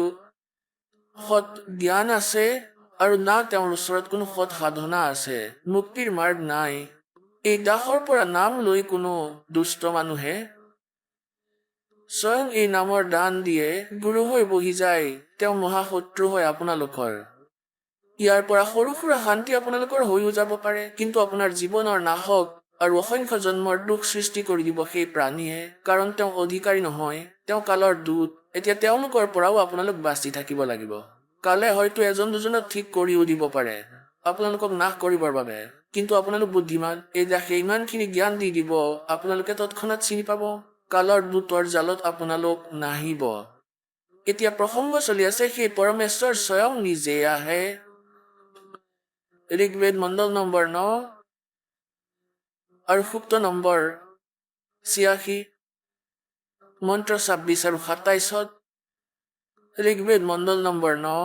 সৎ জ্ঞান আছে আৰু না তেওঁৰ ওচৰত কোনো সৎ সাধনা আছে। মুক্তিৰ মাৰ্গ নাই। এই দাসৰ পৰা নাম লৈ কোনো দুষ্ট মানুহে স্বয়ং এই নামৰ দান দিয়ে, গুৰু হৈ বহি যায়, তেওঁ মহাশত্ৰু হয় আপোনালোকৰ। ইয়াৰ পৰা সৰু সুৰা শান্তি আপোনালোকৰ হৈও যাব পাৰে, কিন্তু আপোনাৰ জীৱনৰ নাশক আৰু অসংখ্য জন্মৰ দুখ সৃষ্টি কৰি দিব সেই প্ৰাণীয়ে, কাৰণ তেওঁ অধিকাৰী নহয়, তেওঁ কালৰ দূত। এতিয়া তেওঁলোকৰ পৰাও আপোনালোক বাচি থাকিব লাগিব। কালে হয়তো এজন দুজনক ঠিক কৰিও দিব পাৰে আপোনালোকক নাশ কৰিবৰ বাবে, কিন্তু আপোনালোক বুদ্ধিমান, এই দাসে ইমানখিনি জ্ঞান দি দিব, আপোনালোকে তৎক্ষণাত চিনি পাব। কালৰ দূতৰ জালত আপোনালোক নাহিব। এতিয়া প্ৰসংগ চলি আছে সেই পৰমেশ্বৰ স্বয়ং নিজে আহে। ঋগ্বেদ মণ্ডল নম্বৰ 9 আৰু সূক্ত নম্বৰ 86, মন্ত্ৰ 26 আৰু 27। ঋগ্বেদ মণ্ডল নম্বৰ 9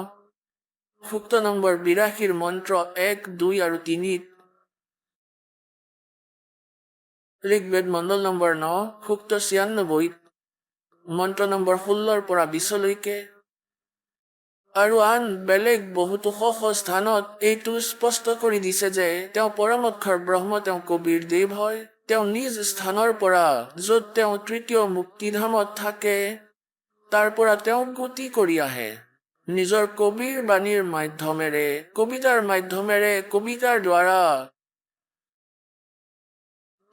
সূক্ত নম্বৰ 82 মন্ত্ৰ 1, 2 আৰু 3। ঋগ্বেদ মণ্ডল নম্বৰ 9 সূক্ত 96 মন্ত্ৰ নম্বৰ 16 পৰা 20লৈকে। আৰু আন বেলেগ বহুতো স্থানত এইটো স্পষ্ট কৰি দিছে যে তেওঁ পৰম অক্ষৰ ব্ৰহ্ম, তেওঁ কবিৰ দেৱ হয়। তেওঁ নিজ স্থানৰ পৰা, য'ত তেওঁ তৃতীয় মুক্তিধামত থাকে, তাৰ পৰা তেওঁ গতি কৰি আহে নিজৰ কবিৰ বাণীৰ মাধ্যমেৰে, কবিতাৰ দ্বাৰা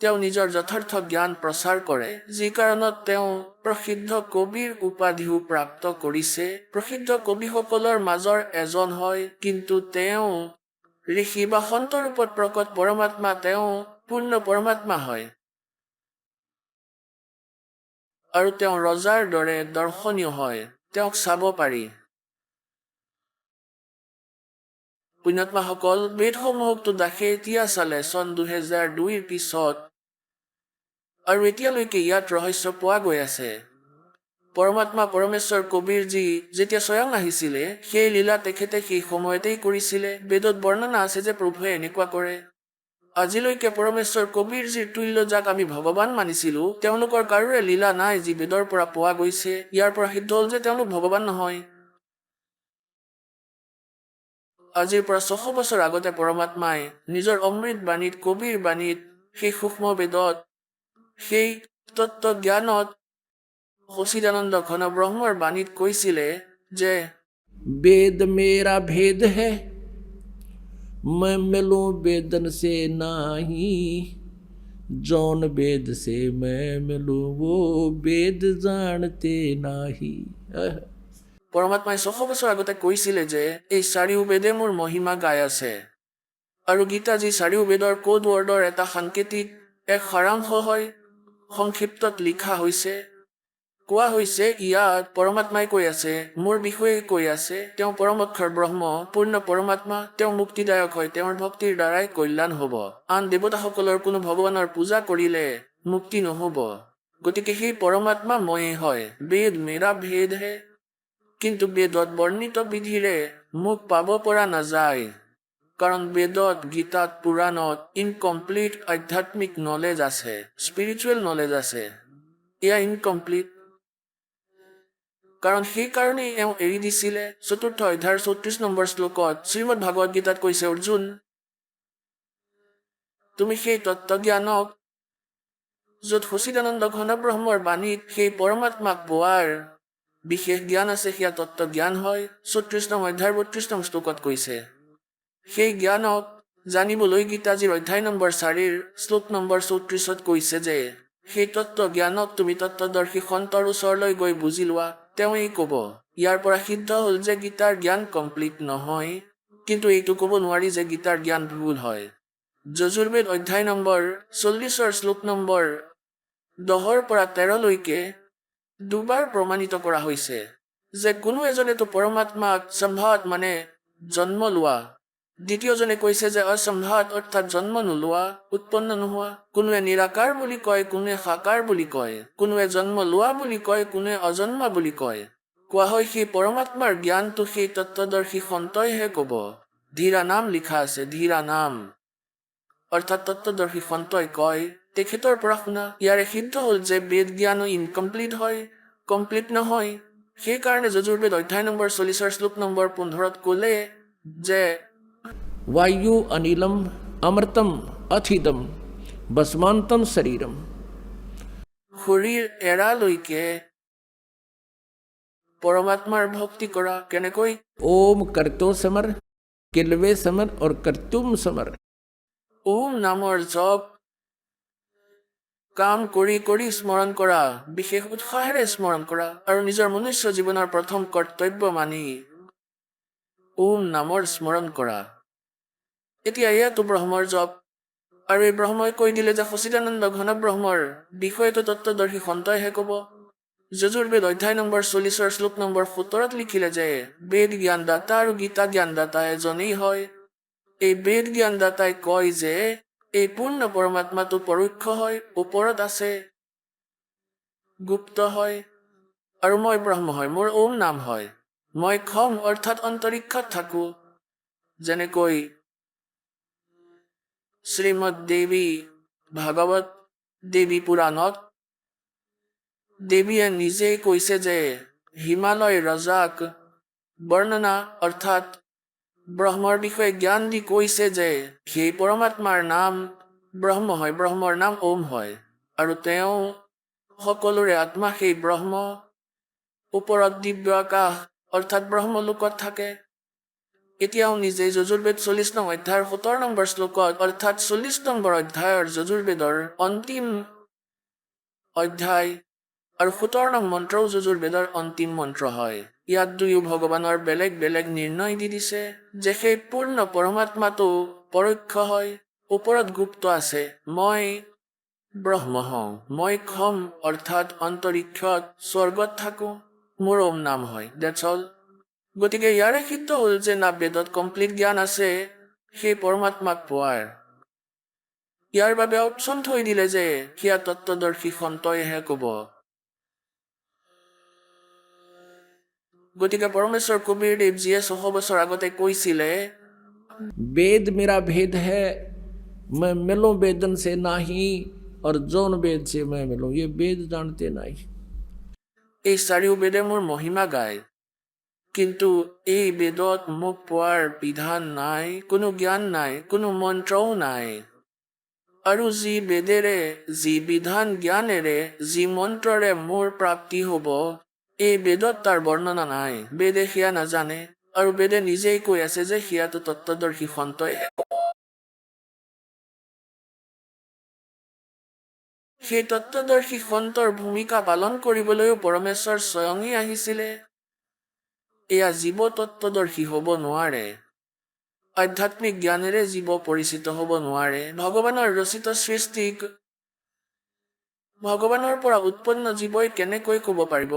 তেওঁ নিজৰ যথাৰ্থ জ্ঞান প্ৰচাৰ কৰে, যি কাৰণত তেওঁ প্ৰসিদ্ধ কবিৰ উপাধিও প্ৰাপ্ত কৰিছে। প্ৰসিদ্ধ কবিসকলৰ মাজৰ এজন হয়, কিন্তু তেওঁ ঋষি বা সন্ত ৰূপত প্ৰকট পৰমাত্মা, তেওঁ পূৰ্ণ পৰমাত্মা হয়। আৰু তেওঁ ৰজাৰ দৰে দৰ্শনীয় হয়, তেওঁক চাব পাৰি। পুণ্যাত্মাসকল, বেদসমূহকতো দাসে এতিয়া চালে চন 2002ৰ পিছত, আৰু এতিয়ালৈকে ইয়াত ৰহস্য পোৱা গৈ আছে। পৰমাত্মা পৰমেশ্বৰ কবিৰ যি যেতিয়া স্বয়ং আহিছিলে, সেই লীলা তেখেতে সেই সময়তেই কৰিছিলে। বেদত বৰ্ণনা আছে যে প্ৰভুৱে এনেকুৱা কৰে। আজিলৈকে পৰমেশ্বৰ কবিৰ যি তুল্য, যাক আমি ভগৱান মানিছিলো, তেওঁলোকৰ কাৰোৰে লীলা নাই যি বেদৰ পৰা পোৱা গৈছে। ইয়াৰ পৰা সিদ্ধ হ'ল যে তেওঁলোক ভগৱান নহয়। আজিৰ পৰা 600 বছৰ আগতে পৰমাত্মাই নিজৰ অমৃত বাণীত, কবিৰ বাণীত, সেই সূক্ষ্ম বেদত, সেই তত্ত্ব জ্ঞানত, সচিদানন্দ ঘন ব্ৰহ্মৰ বাণীত কৈছিলে যে वेद मेरा भेद है, मैं मिलूं वेदन से नाही, जौन वेद से मैं मिलूं वो वेद जानते नाही। পৰমাত্মাই 600 বছৰ আগতে কৈছিলে যে এই চাৰিও বেদে মোৰ মহিমা গাই আছে। আৰু গীতা যি চাৰিও বেদৰ কোড ৱৰ্ডৰ এটা সাংকেতিক এক সাৰাংশ হয়, সংক্ষিপ্তত লিখা হৈছে, কোৱা হৈছে, ইয়াত পৰমাত্মাই কৈ আছে, মোৰ বিষয়ে কৈ আছে, তেওঁ পৰম অক্ষৰ ব্ৰহ্ম, পূৰ্ণ পৰমাত্মা, তেওঁ মুক্তিদায়ক হয়, তেওঁৰ ভক্তিৰ দ্বাৰাই কল্যাণ হ'ব। আন দেৱতাসকলৰ কোনো ভগৱানৰ পূজা কৰিলে মুক্তি নহ'ব। গতিকে সেই পৰমাত্মা ময়েই হয়। বেদ মেৰা ভেদ হে, কিন্তু বেদত বৰ্ণিত বিধিৰে মোক পাব পৰা নাযায়, কাৰণ বেদত, গীতাত, পুৰাণত ইনকমপ্লিট আধ্যাত্মিক নলেজ আছে, স্পিৰিচুৱেল নলেজ আছে। এয়া ইনকমপ্লিট, কাৰণ সেইকাৰণেই এওঁ এৰি দিছিলে। 4ৰ্থ অধ্যায়ৰ 34 নম্বৰ শ্লোকত শ্ৰীমদ ভাগৱত গীতাত কৈছে, অৰ্জুন, তুমি সেই তত্ত্বজ্ঞানক য'ত সচিদানন্দ ঘনব্ৰহ্মৰ বাণীত সেই পৰমাত্মাক পোৱাৰ বিশেষ জ্ঞান আছে, সেয়া তত্ত্ব জ্ঞান হয়। ৩৪ নং অধ্যায়ৰ ৩২ নং শ্লোকত কৈছে। সেই জ্ঞানক জানিবলৈ গীতাজীৰ অধ্যায় নম্বৰ ৪ শ্লোক নম্বৰ ৩৪ত কৈছে যে সেই তত্ত্ব জ্ঞানক তুমি তত্ত্বদৰ্শী সন্তৰ ওচৰলৈ গৈ বুজি লোৱা, তেওঁই ক'ব। ইয়াৰ পৰা সিদ্ধ হ'ল যে গীতাৰ জ্ঞান কমপ্লিট নহয়, কিন্তু এইটো ক'ব নোৱাৰি যে গীতাৰ জ্ঞান ভুল হয়। যজুৰ্বেদ অধ্যায় নম্বৰ ৪০ৰ শ্লোক নম্বৰ ১০ৰ পৰা ১৩লৈকে দুবাৰ প্ৰমাণিত কৰা হৈছে যে কোনো এজনেতো পৰমাত্মাক সম্ভাত মানে জন্ম লোৱা, দ্বিতীয়জনে কৈছে যে অসম্ভাত অৰ্থাৎ জন্ম নোলোৱা, উৎপন্ন নোহোৱা। কোনোৱে নিৰাকাৰ বুলি কয়, কোনোৱে সাকাৰ বুলি কয়, কোনোৱে জন্ম লোৱা বুলি কয়, কোনোৱে অজন্মা বুলি কয়। কোৱা হয় সেই পৰমাত্মাৰ জ্ঞানটো সেই তত্ত্বদৰ্শী সন্তইহে ক'ব। ধীৰা নাম লিখা আছে, ধীৰা নাম অৰ্থাৎ তত্ত্বদৰ্শী সন্তই কয়, তেখেতৰ পৰা শুনা। ইয়াৰে সিদ্ধ হ'ল যে বেদ জ্ঞানো ইনকমপ্লিট হয়, কমপ্লিট নহয়। সেইকাৰণে যজুৰ্বেদ অধ্যায় নম্বৰ ৪০ৰ শ্লোক নম্বৰ ১৫ত ক'লে যে वायु अनिलम अमृतम अथिदम बसमांतम शरीरम। শৰীৰ এৰালৈকে পৰমাত্মাৰ ভক্তি কৰা। কেনেকৈ? ओम करतो समर, किलवे समर और करतुम समर। ওম নামৰ জপ কাম কৰি কৰি স্মৰণ কৰা, বিশেষ উৎসাহেৰে স্মৰণ কৰা, আৰু নিজৰ মনুষ্য জীৱনৰ প্ৰথম কৰ্তব্য মানি ওম নামৰ স্মৰণ কৰা। এতিয়া এয়াতো ব্ৰহ্মৰ জপ, আৰু এই ব্ৰহ্মই কৈ দিলে যে সচিদানন্দ ঘনব্ৰহ্মৰ বিষয়টো তত্ত্বদৰ্শী সন্তইহে ক'ব। যজুৰ্বেদ অধ্যায় নম্বৰ ৪০ৰ শ্লোক নম্বৰ ১৭ত লিখিলে যে বেদ জ্ঞানদাতা আৰু গীতা জ্ঞানদাতা এজনেই হয়। এই বেদ জ্ঞানদাতাই কয় যে এই পূৰ্ণ পৰমাত্মাটো পৰোক্ষ হয়, ওপৰত আছে, গুপ্ত হয়, আৰু মই ব্ৰহ্ম হয়, মোৰ ওম নাম হয়। মই খম অৰ্থাৎ অন্তৰীক্ষত থাকো। যেনেকৈ শ্ৰীমদ দেৱী ভাগৱত দেৱী পুৰাণত দেৱীয়ে নিজেই কৈছে যে হিমালয় ৰজাক বৰ্ণনা অৰ্থাৎ ব্ৰহ্মৰ বিষয়ে জ্ঞান দি কৈছে যে সেই পৰমাত্মাৰ নাম ব্ৰহ্ম হয়, ব্ৰহ্মৰ নাম ওম হয়, আৰু তেওঁ সকলোৰে আত্মা সেই ব্ৰহ্ম ওপৰত দিব্য আকাশ অৰ্থাৎ ব্ৰহ্মলোকত থাকে। এতিয়াও নিজেই যজুৰ্বেদ ৪০ নং অধ্যায়ৰ ১৭ নম্বৰ শ্লোকত অৰ্থাৎ ৪০ নম্বৰ অধ্যায়ৰ যজুৰ্বেদৰ অন্তিম অধ্যায় আৰু ১৭ নং মন্ত্ৰও যজুৰ্বেদৰ অন্তিম মন্ত্ৰ হয়। ইয়াত দুয়ো ভগৱানৰ বেলেগ বেলেগ নিৰ্ণয় দি দিছে যে সেই পূৰ্ণ পৰমাত্মাটো পৰোক্ষ হয়, ওপৰত গুপ্ত আছে। মই ব্ৰহ্ম হওঁ, মই খম অৰ্থাৎ অন্তৰীক্ষত স্বৰ্গত থাকো, মোৰ ওম নাম হয়। That's all. গতিকে ইয়াৰে সিদ্ধ হ'ল যে না বেদত কমপ্লিট জ্ঞান আছে সেই পৰমাত্মাক পোৱাৰ। ইয়াৰ বাবে অপশ্যন থৈ দিলে যে সেয়া তত্ত্বদৰ্শী সন্তইহে ক'ব। গতিকে পৰমেশ্বৰ কবীৰদেৱজীয়ে ৬০০ বছৰ আগতে কৈছিলে वेद मेरा भेद है, मैं मिलूं वेदन से नाही, और जौन वेद से मैं मिलूं। ये वेद जानते नहीं। এই চাৰিও বেদে মোৰ মহিমা গায়, কিন্তু এই বেদত মোক পোৱাৰ বিধান নাই, কোনো জ্ঞান নাই, কোনো মন্ত্ৰও নাই। আৰু যি বেদেৰে, যি বিধান জ্ঞানেৰে, যি মন্ত্ৰৰে মোৰ প্ৰাপ্তি হ'ব, এই বেদত তাৰ বৰ্ণনা নাই। বেদে সেয়া নাজানে, আৰু বেদে নিজেই কৈ আছে যে সেয়াটো তত্ত্বদৰ্শী সন্তই। সেই তত্ত্বদৰ্শী সন্তৰ ভূমিকা পালন কৰিবলৈও পৰমেশ্বৰ স্বয়ঙেই আহিছিলে। এয়া জীৱ তত্ত্বদৰ্শী হ'ব নোৱাৰে, আধ্যাত্মিক জ্ঞানেৰে জীৱ পৰিচিত হ'ব নোৱাৰে। ভগৱানৰ ৰচিত সৃষ্টিক ভগৱানৰ পৰা উৎপন্ন জীৱই কেনেকৈ ক'ব পাৰিব?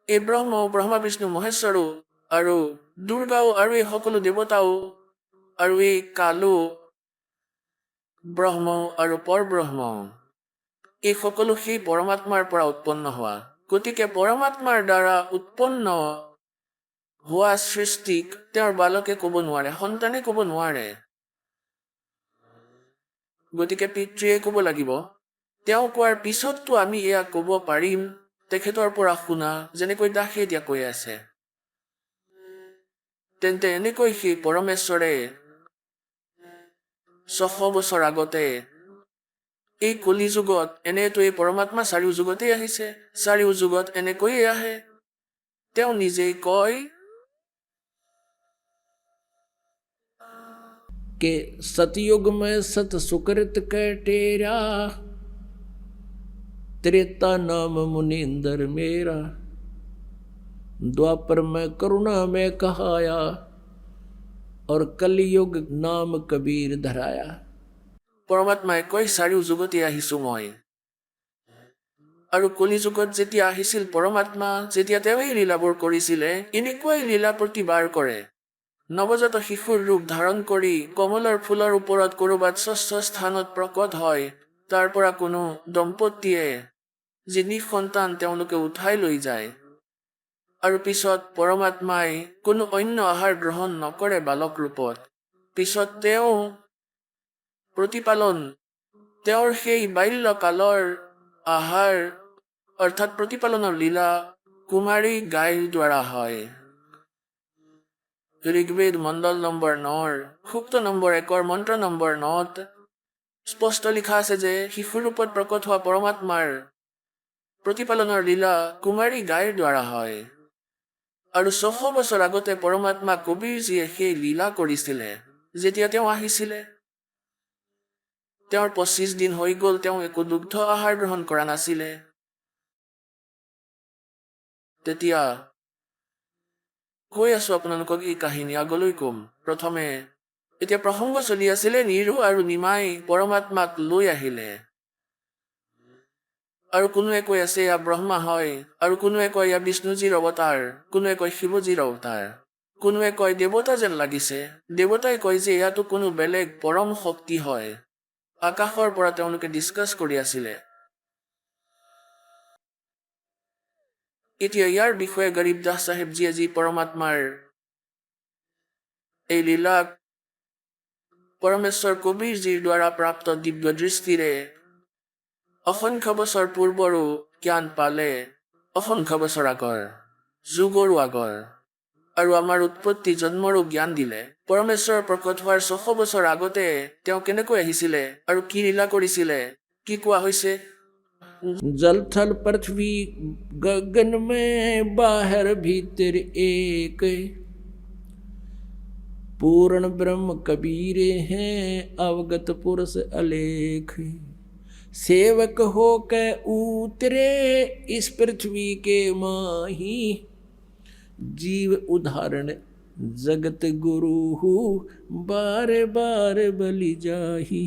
এই ব্ৰহ্ম, ব্ৰহ্মা বিষ্ণু মহেশ্বৰো আৰু দুৰ্গাও আৰু এই সকলো দেৱতাও আৰু এই কালো ব্ৰহ্ম আৰু পৰব্ৰহ্ম, এই সকলো সেই পৰমাত্মাৰ পৰা উৎপন্ন হোৱা। গতিকে পৰমাত্মাৰ দ্বাৰা উৎপন্ন হোৱা সৃষ্টিক তেওঁৰ বালকে ক'ব নোৱাৰে, সন্তানে ক'ব নোৱাৰে। গতিকে পিতৃয়ে ক'ব লাগিব। তেওঁ কোৱাৰ পিছততো আমি এয়া ক'ব পাৰিম, তেখেতৰ পৰা শুনা, যেনেকৈ দাসে এতিয়া কৈ আছে। তেন্তে এনেকৈ সেই পৰমেশ্বৰে ৬০০ বছৰ আগতে এই কলি যুগত এনেতো এই পৰমাত্মা চাৰিও যুগতেই আহিছে, চাৰিও যুগত এনেকৈয়ে আহে। তেওঁ নিজেই কয় कि सतयुग में सत सुकृत कै टेरा, त्रेता नाम मुनिंदर मेरा, द्वापर में करुणा में कहाया, और कलयुग नाम कबीर धराया। পৰমাত্মাই কয় চাৰিও যুগতেই আহিছোঁ মই। আৰু কলি যুগত যেতিয়া আহিছিল পৰমাত্মা, যেতিয়া তেওঁ এই লীলাবোৰ কৰিছিলে, এনেকুৱাই লীলা প্ৰতিবাৰ কৰে। নৱজাত শিশুৰ ৰূপ ধাৰণ কৰি কমলৰ ফুলৰ ওপৰত ক'ৰবাত স্বচ্ছ স্থানত প্ৰকট হয়। তাৰ পৰা কোনো দম্পতীয়ে যি নিঃসন্তান তেওঁলোকে উঠাই লৈ যায়। আৰু পিছত পৰমাত্মাই কোনো অন্য আহাৰ গ্ৰহণ নকৰে বালক ৰূপত। পিছত তেওঁ প্ৰতিপালন, তেওঁৰ সেই বাল্যকালৰ আহাৰ অৰ্থাৎ প্ৰতিপালনৰ লীলা কুমাৰী গাইৰ দ্বাৰা হয়। ঋগ্বেদ মণ্ডল নম্বৰ 9 সূক্ত নম্বৰ 1 মন্ত্ৰ নম্বৰ 9 স্পষ্ট লিখা আছে যে শিশুৰ ৰূপত প্ৰকট হোৱা পৰমাত্মাৰ প্ৰতিপালনৰ লীলা কুমাৰী গাইৰ দ্বাৰা হয়। আৰু 600 বছৰ আগতে পৰমাত্মা কবীৰজীয়ে সেই লীলা কৰিছিলে। যেতিয়া তেওঁ আহিছিলে, তেওঁৰ 25 দিন হৈ গ'ল, তেওঁ একো দুগ্ধ আহাৰ গ্ৰহণ কৰা নাছিলে। তেতিয়া কৈ আছো আপোনালোকক এই কাহিনী, আগলৈ কম। প্ৰথমে এতিয়া প্ৰসংগ চলি আছিলে, নিৰু আৰু নিমাই পৰমাত্মাক লৈ আহিলে। আৰু কোনোৱে কৈ আছে এয়া ব্ৰহ্মা হয়, আৰু কোনোৱে কয় এয়া বিষ্ণুজীৰ অৱতাৰ, কোনোৱে কয় শিৱজীৰ অৱতাৰ, কোনোৱে কয় দেৱতা যেন লাগিছে। দেৱতাই কয় যে এয়াতো কোনো বেলেগ পৰম শক্তি হয়। আকাশৰ পৰা তেওঁলোকে ডিছকাছ কৰি আছিলে। এতিয়া ইয়াৰ বিষয়ে গৰীব দাস চাহেবজীয়ে যি পৰমাত্মাৰ এই লীলাক পৰমেশ্বৰ কবীৰজীৰ দ্বাৰা প্ৰাপ্ত দিব্য দৃষ্টিৰে অসংখ্য বছৰ পূৰ্বৰো জ্ঞান পালে, অসংখ্য বছৰ আগৰ, যুগৰো আগৰ, আৰু আমাৰ উৎপত্তি জন্মৰো জ্ঞান দিলে। পৰমেশ্বৰ প্ৰকট হোৱাৰ 600 বছৰ আগতে তেওঁ কেনেকৈ আহিছিলে আৰু কি লীলা কৰিছিলে, কি কোৱা হৈছে? जल थल पृथ्वी गगन में बाहर भीतर एक, पूर्ण ब्रह्म कबीरे हैं अवगत पुरुष अलेख, सेवक हो के उतरे इस पृथ्वी के माही, जीव उदाहरण जगत गुरु बार बार बलि जाही।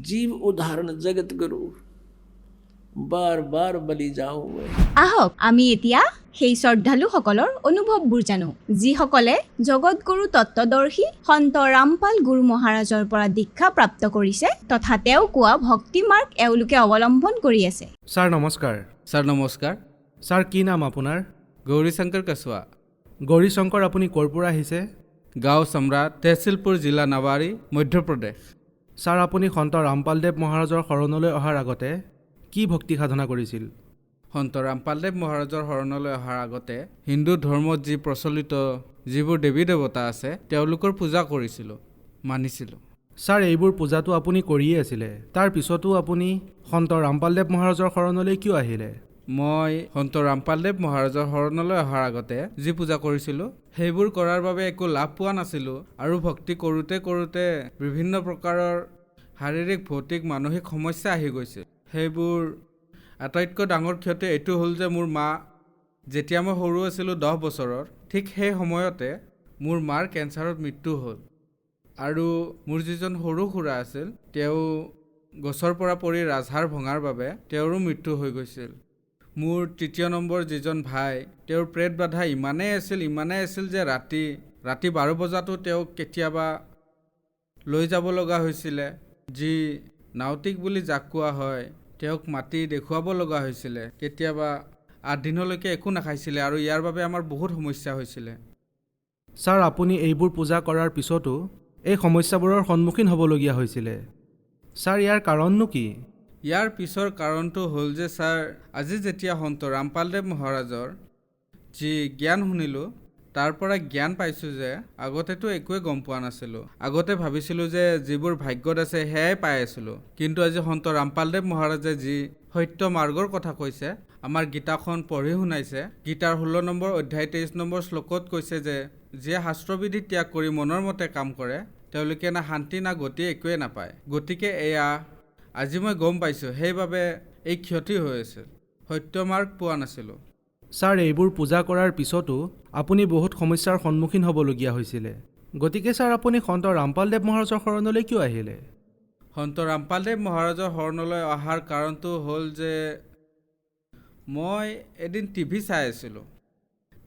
जीव उदाहरण जगत गुरु बार बार बलि जाऊं मैं। আহক আমি এতিয়া সেই শ্ৰদ্ধালুসকলৰ অনুভৱবোৰ জানো, যিসকলে জগতগুৰু তত্ত্বদৰ্শী সন্ত ৰামপাল গুৰু মহাৰাজৰ পৰা দীক্ষা প্ৰাপ্ত কৰিছে তথা তেওঁ কোৱা ভক্তি মাৰ্গ এওঁলোকে অৱলম্বন কৰি আছে। ছাৰ নমস্কাৰ। ছাৰ নমস্কাৰ। ছাৰ কি নাম আপোনাৰ? গৌৰীশংকৰ কাছোৱা। গৌৰীশংকৰ, আপুনি ক'ৰ পৰা আহিছে? গাঁও সম্ৰাট, তেহচিলপুৰ জিলা নাৱাৰী, মধ্যপ্ৰদেশ। ছাৰ আপুনি সন্ত ৰামপালদেৱ মহাৰাজৰ শৰণলৈ অহাৰ আগতে কি ভক্তি সাধনা কৰিছিল? সন্ত ৰামপালদেৱ মহাৰাজৰ শৰণলৈ অহাৰ আগতে হিন্দু ধৰ্মত যি প্ৰচলিত যিবোৰ দেৱী দেৱতা আছে তেওঁলোকৰ পূজা কৰিছিলোঁ, মানিছিলোঁ। ছাৰ এইবোৰ পূজাটো আপুনি কৰিয়ে আছিলে, তাৰ পিছতো আপুনি সন্ত ৰামপালদেৱ মহাৰাজৰ শৰণলৈ কিয় আহিলে? মই সন্ত ৰামপালদেৱ মহাৰাজৰ শৰণলৈ অহাৰ আগতে যি পূজা কৰিছিলোঁ সেইবোৰ কৰাৰ বাবে একো লাভ পোৱা নাছিলোঁ, আৰু ভক্তি কৰোঁতে কৰোঁতে বিভিন্ন প্ৰকাৰৰ শাৰীৰিক ভৌতিক মানসিক সমস্যা আহি গৈছিল। সেইবোৰ আটাইতকৈ ডাঙৰ ক্ষতি এইটো হ'ল যে মোৰ মা, যেতিয়া মই সৰু আছিলোঁ 10 বছৰৰ, ঠিক সেই সময়তে মোৰ মাৰ কেঞ্চাৰত মৃত্যু হ'ল। আৰু মোৰ যিজন সৰু খুৰা আছিল তেওঁ গছৰ পৰা পৰি ৰাজহাড় ভঙাৰ বাবে তেওঁৰো মৃত্যু হৈ গৈছিল। মোৰ 3য় নম্বৰ যিজন ভাই, তেওঁৰ পেট বাধা ইমানেই আছিল যে ৰাতি 12 বজাতো তেওঁক কেতিয়াবা লৈ যাব লগা হৈছিলে। যি নাউতিক বুলি যাক কোৱা হয় তেওঁক মাতি দেখুৱাব লগা হৈছিলে। কেতিয়াবা 8 দিনলৈকে একো নাখাইছিলে, আৰু ইয়াৰ বাবে আমাৰ বহুত সমস্যা হৈছিলে। ছাৰ আপুনি এইবোৰ পূজা কৰাৰ পিছতো এই সমস্যাবোৰৰ সন্মুখীন হ'বলগীয়া হৈছিলে। ছাৰ ইয়াৰ কাৰণনো কি? ইয়াৰ পিছৰ কাৰণটো হ'ল যে ছাৰ, আজি যেতিয়া সন্ত ৰামপালদেৱ মহাৰাজৰ যি জ্ঞান শুনিলোঁ তাৰ পৰা জ্ঞান পাইছোঁ যে আগতেতো একোৱে গম পোৱা নাছিলোঁ। আগতে ভাবিছিলোঁ যে যিবোৰ ভাগ্যত আছে সেয়াই পাই আছিলোঁ। কিন্তু আজি সন্ত ৰামপালদেৱ মহাৰাজে যি সত্য মাৰ্গৰ কথা কৈছে, আমাৰ গীতাখন পঢ়ি শুনাইছে। গীতাৰ 16 নম্বৰ অধ্যায় 23 নম্বৰ শ্লোকত কৈছে যে যিয়ে শাস্ত্ৰবিধি ত্যাগ কৰি মনৰ মতে কাম কৰে তেওঁলোকে না শান্তি না গতি একোৱে নাপায়। গতিকে এয়া আজি মই গম পাইছোঁ, সেইবাবে এই ক্ষতি হৈ আছিল। সত্য মাৰ্গ পোৱা নাছিলোঁ। ছাৰ, এইবোৰ পূজা কৰাৰ পিছতো আপুনি বহুত সমস্যাৰ সন্মুখীন হ'বলগীয়া হৈছিলে। গতিকে ছাৰ, আপুনি সন্ত ৰামপালদেৱ মহাৰাজৰ শৰণলৈ কিয় আহিলে? সন্ত ৰামপালদেৱ মহাৰাজৰ শৰণলৈ অহাৰ কাৰণটো হ'ল যে মই এদিন টিভি চাই আছিলোঁ।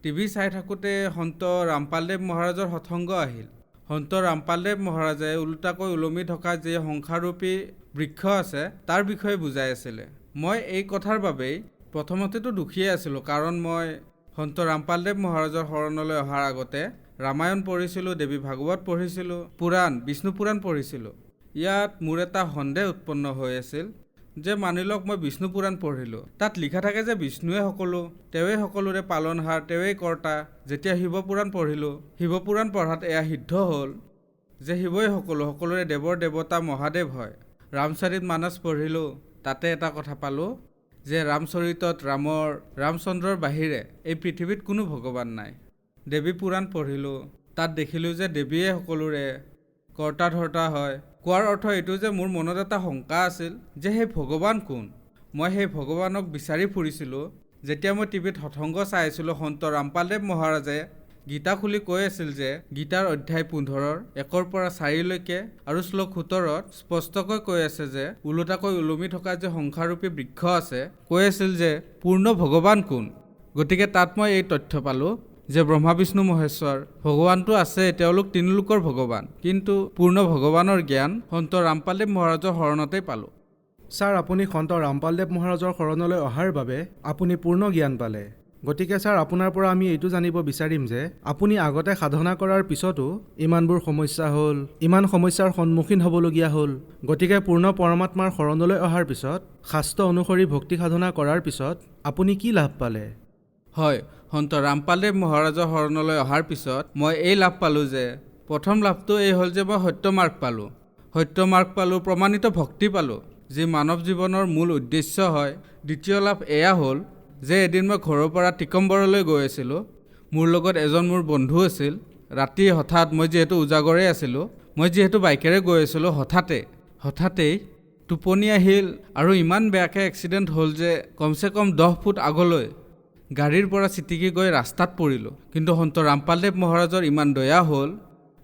টিভি চাই থাকোঁতে সন্ত ৰামপালদেৱ মহাৰাজৰ সৎসংগ আহিল। সন্ত ৰামপালদেৱ মহাৰাজে ওলোটাকৈ ওলমি থকা যি সংসাৰৰূপী বৃক্ষ আছে তাৰ বিষয়ে বুজাই আছিলে। মই এই কথাৰ বাবেই প্ৰথমতেতো দুখীয়ে আছিলোঁ, কাৰণ মই সন্ত ৰামপালদেৱ মহাৰাজৰ শৰণলৈ অহাৰ আগতে ৰামায়ণ পঢ়িছিলোঁ, দেৱী ভাগৱত পঢ়িছিলোঁ, পুৰাণ, বিষ্ণু পুৰাণ পঢ়িছিলোঁ। ইয়াত মোৰ এটা সন্দেহ উৎপন্ন হৈ আছিল যে মানি লওক মই বিষ্ণু পুৰাণ পঢ়িলোঁ, তাত লিখা থাকে যে বিষ্ণুৱে সকলো, তেওঁৱেই সকলোৰে পালনহাৰ, তেওঁৱেই কৰ্তা। যেতিয়া শিৱ পুৰাণ পঢ়িলোঁ, শিৱ পুৰাণ পঢ়াত এয়া সিদ্ধ হ'ল যে শিৱই সকলো, সকলোৰে দেৱৰ দেৱতা মহাদেৱ হয়। ৰামচৰিত মানস পঢ়িলোঁ, তাতে এটা কথা পালোঁ যে ৰামচৰিতত ৰামচন্দ্ৰৰ বাহিৰে এই পৃথিৱীত কোনো ভগৱান নাই। দেৱী পুৰাণ পঢ়িলোঁ, তাত দেখিলোঁ যে দেৱীয়ে সকলোৰে কৰ্তা ধৰ্তা হয়। কোৱাৰ অৰ্থ এইটো যে মোৰ মনত এটা শংকা আছিল যে সেই ভগৱান কোন। মই সেই ভগৱানক বিচাৰি ফুৰিছিলোঁ। যেতিয়া মই টিভিত সৎসংগ চাই আছিলোঁ, সন্ত ৰামপালদেৱ মহাৰাজে গীতা খুলি কৈ আছিল যে গীতাৰ অধ্যায় 15 1 পৰা 4লৈকে আৰু শ্লোক 17ত স্পষ্টকৈ কৈ আছে যে ওলোটাকৈ ওলমি থকা যে সংসাৰৰূপী বৃক্ষ আছে, কৈ আছিল যে পূৰ্ণ ভগৱান কোন। গতিকে তাত মই এই তথ্য পালোঁ যে ব্ৰহ্মা বিষ্ণু মহেশ্বৰ ভগৱানটো আছে, তেওঁলোক তিনিলোকৰ ভগৱান, কিন্তু পূৰ্ণ ভগৱানৰ জ্ঞান সন্ত ৰামপালদেৱ মহাৰাজৰ শৰণতেই পালোঁ। ছাৰ, আপুনি সন্ত ৰামপালদেৱ মহাৰাজৰ শৰণলৈ অহাৰ বাবে আপুনি পূৰ্ণ জ্ঞান পালে। গতিকে ছাৰ, আপোনাৰ পৰা আমি এইটো জানিব বিচাৰিম যে আপুনি আগতে সাধনা কৰাৰ পিছতো ইমানবোৰ সমস্যা হ'ল, ইমান সমস্যাৰ সন্মুখীন হ'বলগীয়া হ'ল। গতিকে পূৰ্ণ পৰমাত্মাৰ শৰণলৈ অহাৰ পিছত, শাস্ত্ৰ অনুসৰি ভক্তি সাধনা কৰাৰ পিছত আপুনি কি লাভ পালে? হয়, সন্ত ৰামপালদেৱ মহাৰাজৰ শৰণলৈ অহাৰ পিছত মই এই লাভ পালোঁ যে প্ৰথম লাভটো এই হ'ল যে মই সত্য মাৰ্গ পালোঁ। সত্য মাৰ্গ পালোঁ, প্ৰমাণিত ভক্তি পালোঁ, যি মানৱ জীৱনৰ মূল উদ্দেশ্য হয়। দ্বিতীয় লাভ এয়া হ'ল যে এদিন মই ঘৰৰ পৰা টিকম্বৰলৈ গৈ আছিলোঁ। মোৰ লগত এজন মোৰ বন্ধু আছিল। ৰাতি হঠাৎ, মই যিহেতু উজাগৰে আছিলোঁ, মই যিহেতু বাইকেৰে গৈ আছিলোঁ, হঠাতেই টোপনি আহিল আৰু ইমান বেয়াকৈ এক্সিডেণ্ট হ'ল যে কমচে কম 10 ফুট আগলৈ গাড়ীৰ পৰা ছিটিকি গৈ ৰাস্তাত পৰিলোঁ। কিন্তু সন্ত ৰামপালদেৱ মহাৰাজৰ ইমান দয়া হ'ল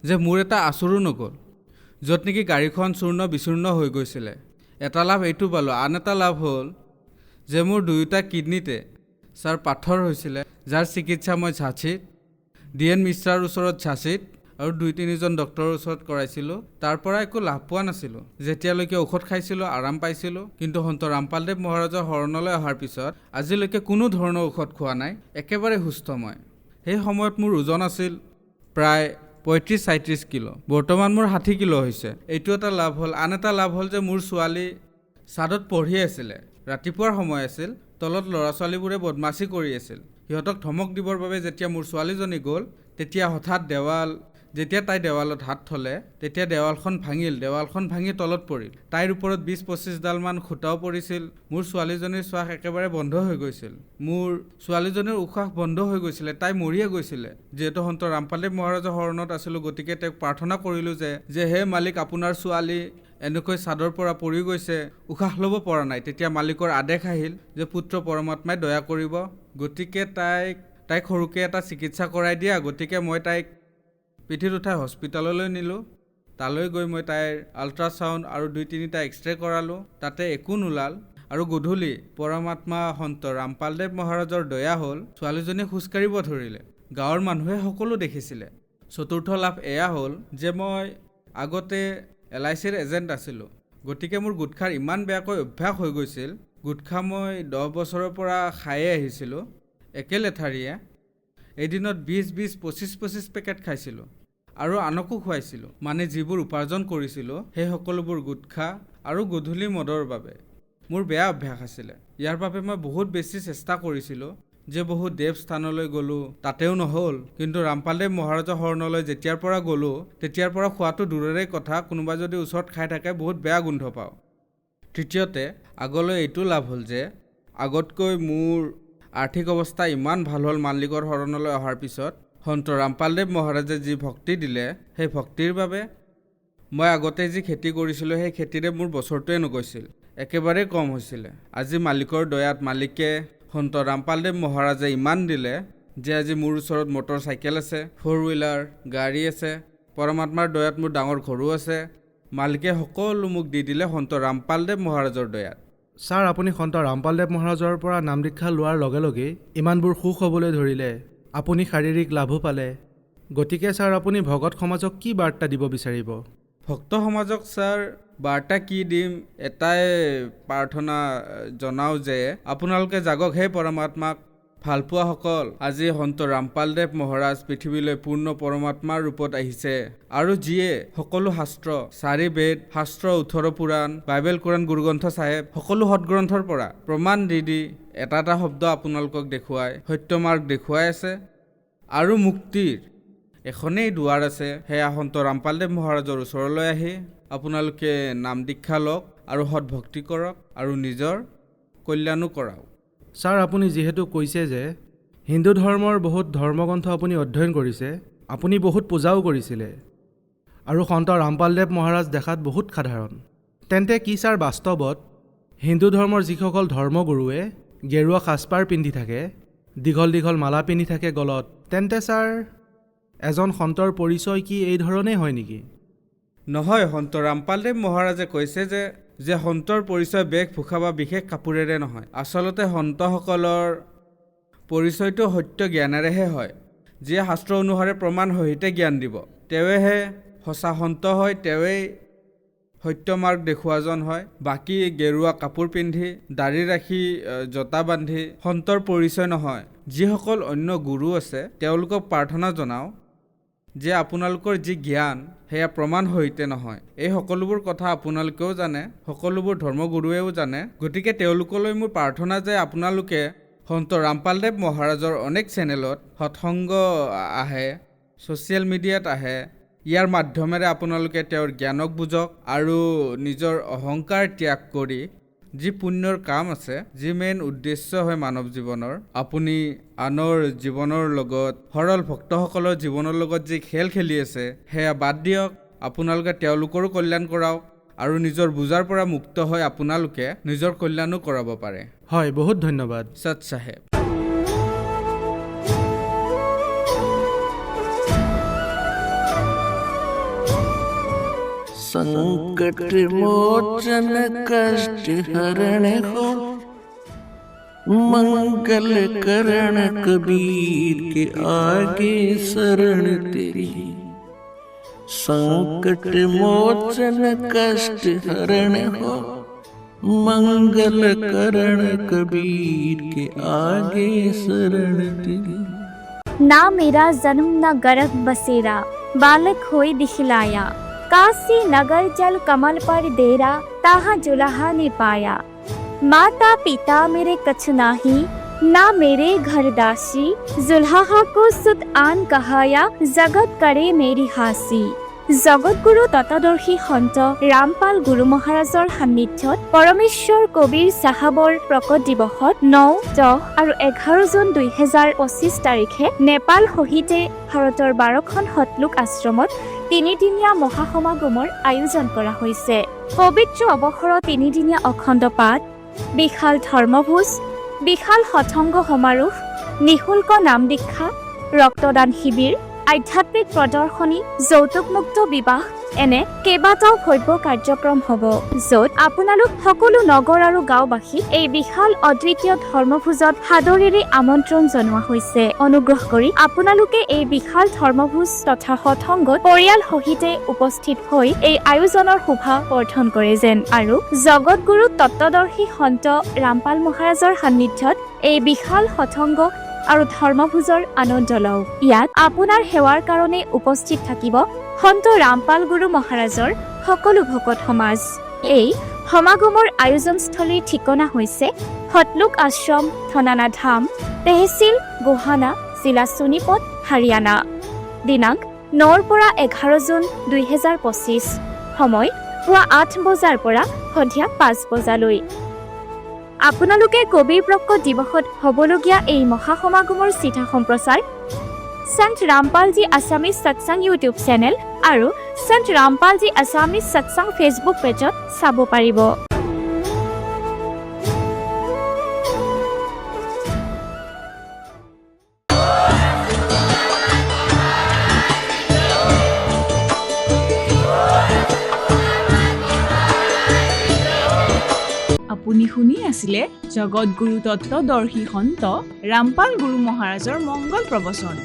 যে মোৰ এটা আচুৰো নগ'ল, য'ত নেকি গাড়ীখন চূৰ্ণ বিচূৰ্ণ হৈ গৈছিলে। এটা লাভ এইটো পালোঁ। আন এটা লাভ হ'ল যে মোৰ দুয়োটা কিডনীতে ছাৰ পাথৰ হৈছিলে, যাৰ চিকিৎসা মই ঝাঁচীত, DN মিশ্ৰাৰ ওচৰত ঝাঁচীত আৰু 2-3জন ডক্টৰৰ ওচৰত কৰাইছিলোঁ। তাৰ পৰা একো লাভ পোৱা নাছিলোঁ। যেতিয়ালৈকে ঔষধ খাইছিলোঁ আৰাম পাইছিলোঁ, কিন্তু সন্ত ৰামপালদেৱ মহাৰাজৰ শৰণলৈ অহাৰ পিছত আজিলৈকে কোনো ধৰণৰ ঔষধ খোৱা নাই, একেবাৰে সুস্থ মই। সেই সময়ত মোৰ ওজন আছিল প্ৰায় 35-37 কিলো। বৰ্তমান মোৰ 60 কিলো হৈছে। এইটো এটা লাভ হ'ল। আন এটা লাভ হ'ল যে মোৰ ছোৱালী ছাদত পঢ়ি আছিলে। ৰাতিপুৱাৰ সময় আছিল, তলত ল'ৰা ছোৱালীবোৰে বদমাচি কৰি আছিল। সিহঁতক ধমক দিবৰ বাবে যেতিয়া মোৰ ছোৱালীজনী গ'ল, তেতিয়া হঠাৎ যেতিয়া তাই দেৱালত হাত থলে, তেতিয়া দেৱালখন ভাঙি তলত পৰিল। তাইৰ ওপৰত 20-25 ডালমান খুটাও পৰিছিল। মোৰ ছোৱালীজনীৰ শ্বাস একেবাৰে বন্ধ হৈ গৈছিল। মোৰ ছোৱালীজনীৰ উশাহ বন্ধ হৈ গৈছিলে, তাই মৰিয়ে গৈছিলে। যিহেতু সন্ত ৰামপালদেৱ মহাৰাজৰ শৰণত আছিলোঁ, গতিকে তেওঁক প্ৰাৰ্থনা কৰিলোঁ যে হে মালিক, আপোনাৰ ছোৱালী এনেকৈ ছাদৰ পৰা পৰি গৈছে, উশাহ ল'ব পৰা নাই। তেতিয়া মালিকৰ আদেশ আহিল যে পুত্ৰ পৰমাত্মাই দয়া কৰিব, গতিকে তাইক সৰুকৈ এটা চিকিৎসা কৰাই দিয়া। গতিকে মই তাইক পিঠিত উঠাই হস্পিটাললৈ নিলোঁ। তালৈ গৈ মই তাইৰ আল্ট্ৰাছাউণ্ড আৰু 2-3টা এক্সৰে কৰালোঁ, তাতে একো নোলাল। আৰু গধূলি পৰমাত্মা সন্ত ৰামপালদেৱ মহাৰাজৰ দয়া হ'ল, ছোৱালীজনী খোজকাঢ়িব ধৰিলে। গাঁৱৰ মানুহে সকলো দেখিছিলে। চতুৰ্থ লাভ এয়া হ'ল যে মই আগতে LICৰ এজেণ্ট আছিলোঁ। গতিকে মোৰ গুটখাৰ ইমান বেয়াকৈ অভ্যাস হৈ গৈছিল। গুটখা মই 10 বছৰৰ পৰা খায়ে আহিছিলোঁ, একে লেঠাৰিয়ে। এদিনত 20-25 পেকেট খাইছিলোঁ আৰু আনকো খুৱাইছিলোঁ। মানে যিবোৰ উপাৰ্জন কৰিছিলোঁ সেই সকলোবোৰ গুটখা আৰু গধূলি মদৰ বাবে। মোৰ বেয়া অভ্যাস আছিলে। ইয়াৰ বাবে মই বহুত বেছি চেষ্টা কৰিছিলোঁ, যে বহু দেৱস্থানলৈ গ'লোঁ তাতেও নহ'ল, কিন্তু ৰামপালদেৱ মহাৰাজৰ শৰণলৈ যেতিয়াৰ পৰা গ'লোঁ তেতিয়াৰ পৰা খোৱাটো দূৰৰে কথা, কোনোবা যদি ওচৰত খাই থাকে বহুত বেয়া গোন্ধ পাওঁ। তৃতীয়তে আগলৈ এইটো লাভ হ'ল যে আগতকৈ মোৰ আৰ্থিক অৱস্থা ইমান ভাল হ'ল মালিকৰ শৰণলৈ অহাৰ পিছত, সন্ত ৰামপালদেৱ মহাৰাজে যি ভক্তি দিলে সেই ভক্তিৰ বাবে মই আগতে যি খেতি কৰিছিলোঁ সেই খেতিৰে মোৰ বছৰটোৱে নগৈছিল, একেবাৰেই কম হৈছিলে। আজি মালিকৰ দয়াত মালিকে সন্ত ৰামপালদেৱ মহাৰাজে ইমান দিলে যে আজি মোৰ ওচৰত মটৰ চাইকেল আছে, 4 হুইলাৰ গাড়ী আছে, পৰমাত্মাৰ দয়াত মোৰ ডাঙৰ ঘৰো আছে। মালিকে সকলো মোক দি দিলে সন্ত ৰামপালদেৱ মহাৰাজৰ দয়াত। ছাৰ, আপুনি সন্ত ৰামপালদেৱ মহাৰাজৰ পৰা নাম দীক্ষা লোৱাৰ লগে লগে ইমানবোৰ সুখ হ'বলৈ ধৰিলে, আপুনি শাৰীৰিক লাভো পালে। গতিকে ছাৰ, আপুনি ভকত সমাজক কি বাৰ্তা দিব বিচাৰিব? ভক্ত সমাজক ছাৰ বাৰ্তা কি দিম, এটাই প্ৰাৰ্থনা জনাওঁ যে আপোনালোকে জাগক হে পৰমাত্মাক ভালপোৱাসকল। আজি সন্ত ৰামপালদেৱ মহাৰাজ পৃথিৱীলৈ পূৰ্ণ পৰমাত্মাৰ ৰূপত আহিছে, আৰু যিয়ে সকলো শাস্ত্ৰ, 4 বেদ, শাস্ত্ৰ, 18 পুৰাণ, বাইবেল, কোৰাণ, গুৰুগ্ৰন্থ চাহেব সকলো সৎগ্ৰন্থৰ পৰা প্ৰমাণ দি এটা এটা শব্দ আপোনালোকক দেখুৱাই সত্য মাৰ্গ দেখুৱাই আছে। আৰু মুক্তিৰ এখনেই দুৱাৰ আছে, সেয়া সন্ত ৰামপালদেৱ মহাৰাজৰ ওচৰলৈ আহি আপোনালোকে নাম দীক্ষা লওক আৰু সৎভক্তি কৰক আৰু নিজৰ কল্যাণো কৰাওক। ছাৰ, আপুনি যিহেতু কৈছে যে হিন্দু ধৰ্মৰ বহুত ধৰ্মগ্ৰন্থ আপুনি অধ্যয়ন কৰিছে, আপুনি বহুত পূজাও কৰিছিলে, আৰু সন্ত ৰামপালদেৱ মহাৰাজ দেখাত বহুত সাধাৰণ, তেন্তে কি ছাৰ বাস্তৱত হিন্দু ধৰ্মৰ যিসকল ধৰ্মগুৰুৱে গেৰুৱা সাজপাৰ পিন্ধি থাকে, দীঘল দীঘল মালা পিন্ধি থাকে গলত, তেন্তে ছাৰ এজন সন্তৰ পৰিচয় কি এই ধৰণেই হয় নেকি? নহয়, সন্ত ৰামপালদেৱ মহাৰাজে কৈছে যে সন্তৰ পৰিচয় বেশভূষা বা বিশেষ কাপোৰেৰে নহয়। আচলতে সন্তসকলৰ পৰিচয়টো সত্য জ্ঞানেৰেহে হয়। যিয়ে শাস্ত্ৰ অনুসাৰে প্ৰমাণ সহিতে জ্ঞান দিব, তেওঁহে সঁচা সন্ত হয়, তেওঁৱেই সত্য মাৰ্গ দেখুৱাজন হয়। বাকী গেৰুৱা কাপোৰ পিন্ধি, দাঢ়ি ৰাখি, জোতা বান্ধি সন্তৰ পৰিচয় নহয়। যিসকল অন্য গুৰু আছে তেওঁলোকক প্ৰাৰ্থনা জনাওঁ যে আপোনালোকৰ যি জ্ঞান সেয়া প্ৰমাণ সহিতে নহয়। এই সকলোবোৰ কথা আপোনালোকেও জানে, সকলোবোৰ ধৰ্মগুৰুৱেও জানে। গতিকে তেওঁলোকলৈ মোৰ প্ৰাৰ্থনা যে আপোনালোকে সন্ত ৰামপালদেৱ মহাৰাজৰ অনেক চেনেলত সৎসংগ আহে, ছ'চিয়েল মিডিয়াত আহে, ইয়াৰ মাধ্যমেৰে আপোনালোকে তেওঁৰ জ্ঞানক বুজক আৰু নিজৰ অহংকাৰ ত্যাগ কৰি যি পুণ্যৰ কাম আছে, যি মেইন উদ্দেশ্য হয় মানৱ জীৱনৰ, আপুনি আনৰ জীৱনৰ লগত, সৰল ভক্তসকলৰ জীৱনৰ লগত যি খেল খেলি আছে সেয়া বাদ দিয়ক। আপোনালোকে তেওঁলোকৰো কল্যাণ কৰাওক আৰু নিজৰ বুজাৰ পৰা মুক্ত হৈ আপোনালোকে নিজৰ কল্যাণো কৰাব পাৰে। হয়, বহুত ধন্যবাদ। সৎ চাহেব। संकट मोचन कष्ट हरण हो, मंगल करण कबीर के आगे शरण तेरी। संकट मोचन कष्ट हरण हो, मंगल करण कबीर के आगे शरण तेरी। ना मेरा जन्म न गर्भ बसेरा, बालक होए दिखलाया। काशी नगर जल कमल पर डेरा, ताहा जुलाहा ने पाया। माता पिता मेरे कछ नाही, ना मेरे घर दासी। जुल्हा को सुत आन कहाया, जगत करे मेरी हासी। জগতগুৰু তত্ত্বদৰ্শী সন্ত ৰামপাল গুৰু মহাৰাজৰ সান্নিধ্যত পৰমেশ্বৰ কবিৰ চাহাবৰ প্ৰকট দিৱসত 9, 10 আৰু 11 জুন 2025 তাৰিখে নেপাল সহিতে ভাৰতৰ 12খন সতলোক আশ্ৰমত 3দিনীয়া মহাসমাগমৰ আয়োজন কৰা হৈছে। পবিত্ৰ অৱসৰৰ 3দিনীয়া অখণ্ড পাঠ, বিশাল ধৰ্মভোজ, বিশাল সৎসংগ সমাৰোহ, নিঃশুল্ক নাম দীক্ষা, ৰক্তদান শিবিৰ, আধ্যাত্মিক প্ৰদৰ্শনী, যৌতুকমুক্ত বিবাহ এনে কেইবাটাও ভব্য কাৰ্যক্ৰম হ'ব, য'ত আপোনালোক সকলো নগৰ আৰু গাঁওবাসীক এই বিশাল অদ্বিতীয় ধৰ্মভোজত সাদৰেৰে আমন্ত্ৰণ জনোৱা হৈছে। অনুগ্ৰহ কৰি আপোনালোকে এই বিশাল ধৰ্মভোজ তথা সৎসংগত পৰিয়াল সহিতে উপস্থিত হৈ এই আয়োজনৰ শোভা বৰ্ধন কৰে যেন আৰু জগতগুৰু তত্ত্বদৰ্শী সন্ত ৰামপাল মহাৰাজৰ সান্নিধ্যত এই বিশাল সৎসংগ আৰু ধৰ্মভোজৰ আনন্দ লওক। ইয়াত আপোনাৰ সেৱাৰ কাৰণে উপস্থিত থাকিব সন্ত ৰামপাল গুৰু মহাৰাজৰ সকলো ভকত সমাজ। এই সমাগমৰ আয়োজনস্থলীৰ ঠিকনা হৈছে হতলুক আশ্ৰম থনানা ধাম তেহচিল গোহানা জিলা সোনিপত হাৰিয়ানা দিনাংক 9 পৰা 11 জুন 2025 সময় পুৱা 8 বজাৰ পৰা সন্ধিয়া 5 বজালৈ আপোনালোকে কবিৰ প্ৰকট দিৱসত হ'বলগীয়া এই মহাসমাগমৰ চিঠা সম্প্ৰচাৰ সন্ত ৰামপালজী আছামিজ সৎসংগ ইউটিউব চেনেল আৰু সন্ত ৰামপালজী আছামিজ সৎসংগ ফেচবুক পেজত চাব পাৰিব। আপুনি শুনি আছিলে জগতগুৰু তত্ত্বদৰ্শী সন্ত ৰামপাল গুৰু মহাৰাজৰ মংগল প্ৰবচন।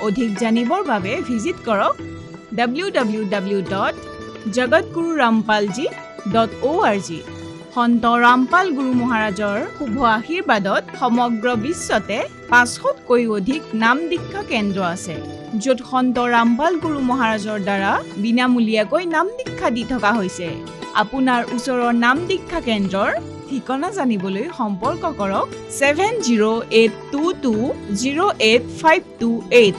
অধিক জানিবৰ বাবে ভিজিট কৰক www.jagatgururampalji.org। সন্ত ৰামপাল গুৰু মহাৰাজৰ শুভ আশীৰ্বাদত সমগ্ৰ বিশ্বতে 500তকৈ অধিক নাম দীক্ষা কেন্দ্ৰ আছে, য'ত সন্ত ৰামপাল গুৰু মহাৰাজৰ দ্বাৰা বিনামূলীয়াকৈ নাম দীক্ষা দি থকা হৈছে। আপোনাৰ ওচৰৰ নাম দীক্ষা কেন্দ্ৰৰ ঠিকনা জানিবলৈ সম্পৰ্ক কৰক 7082208528।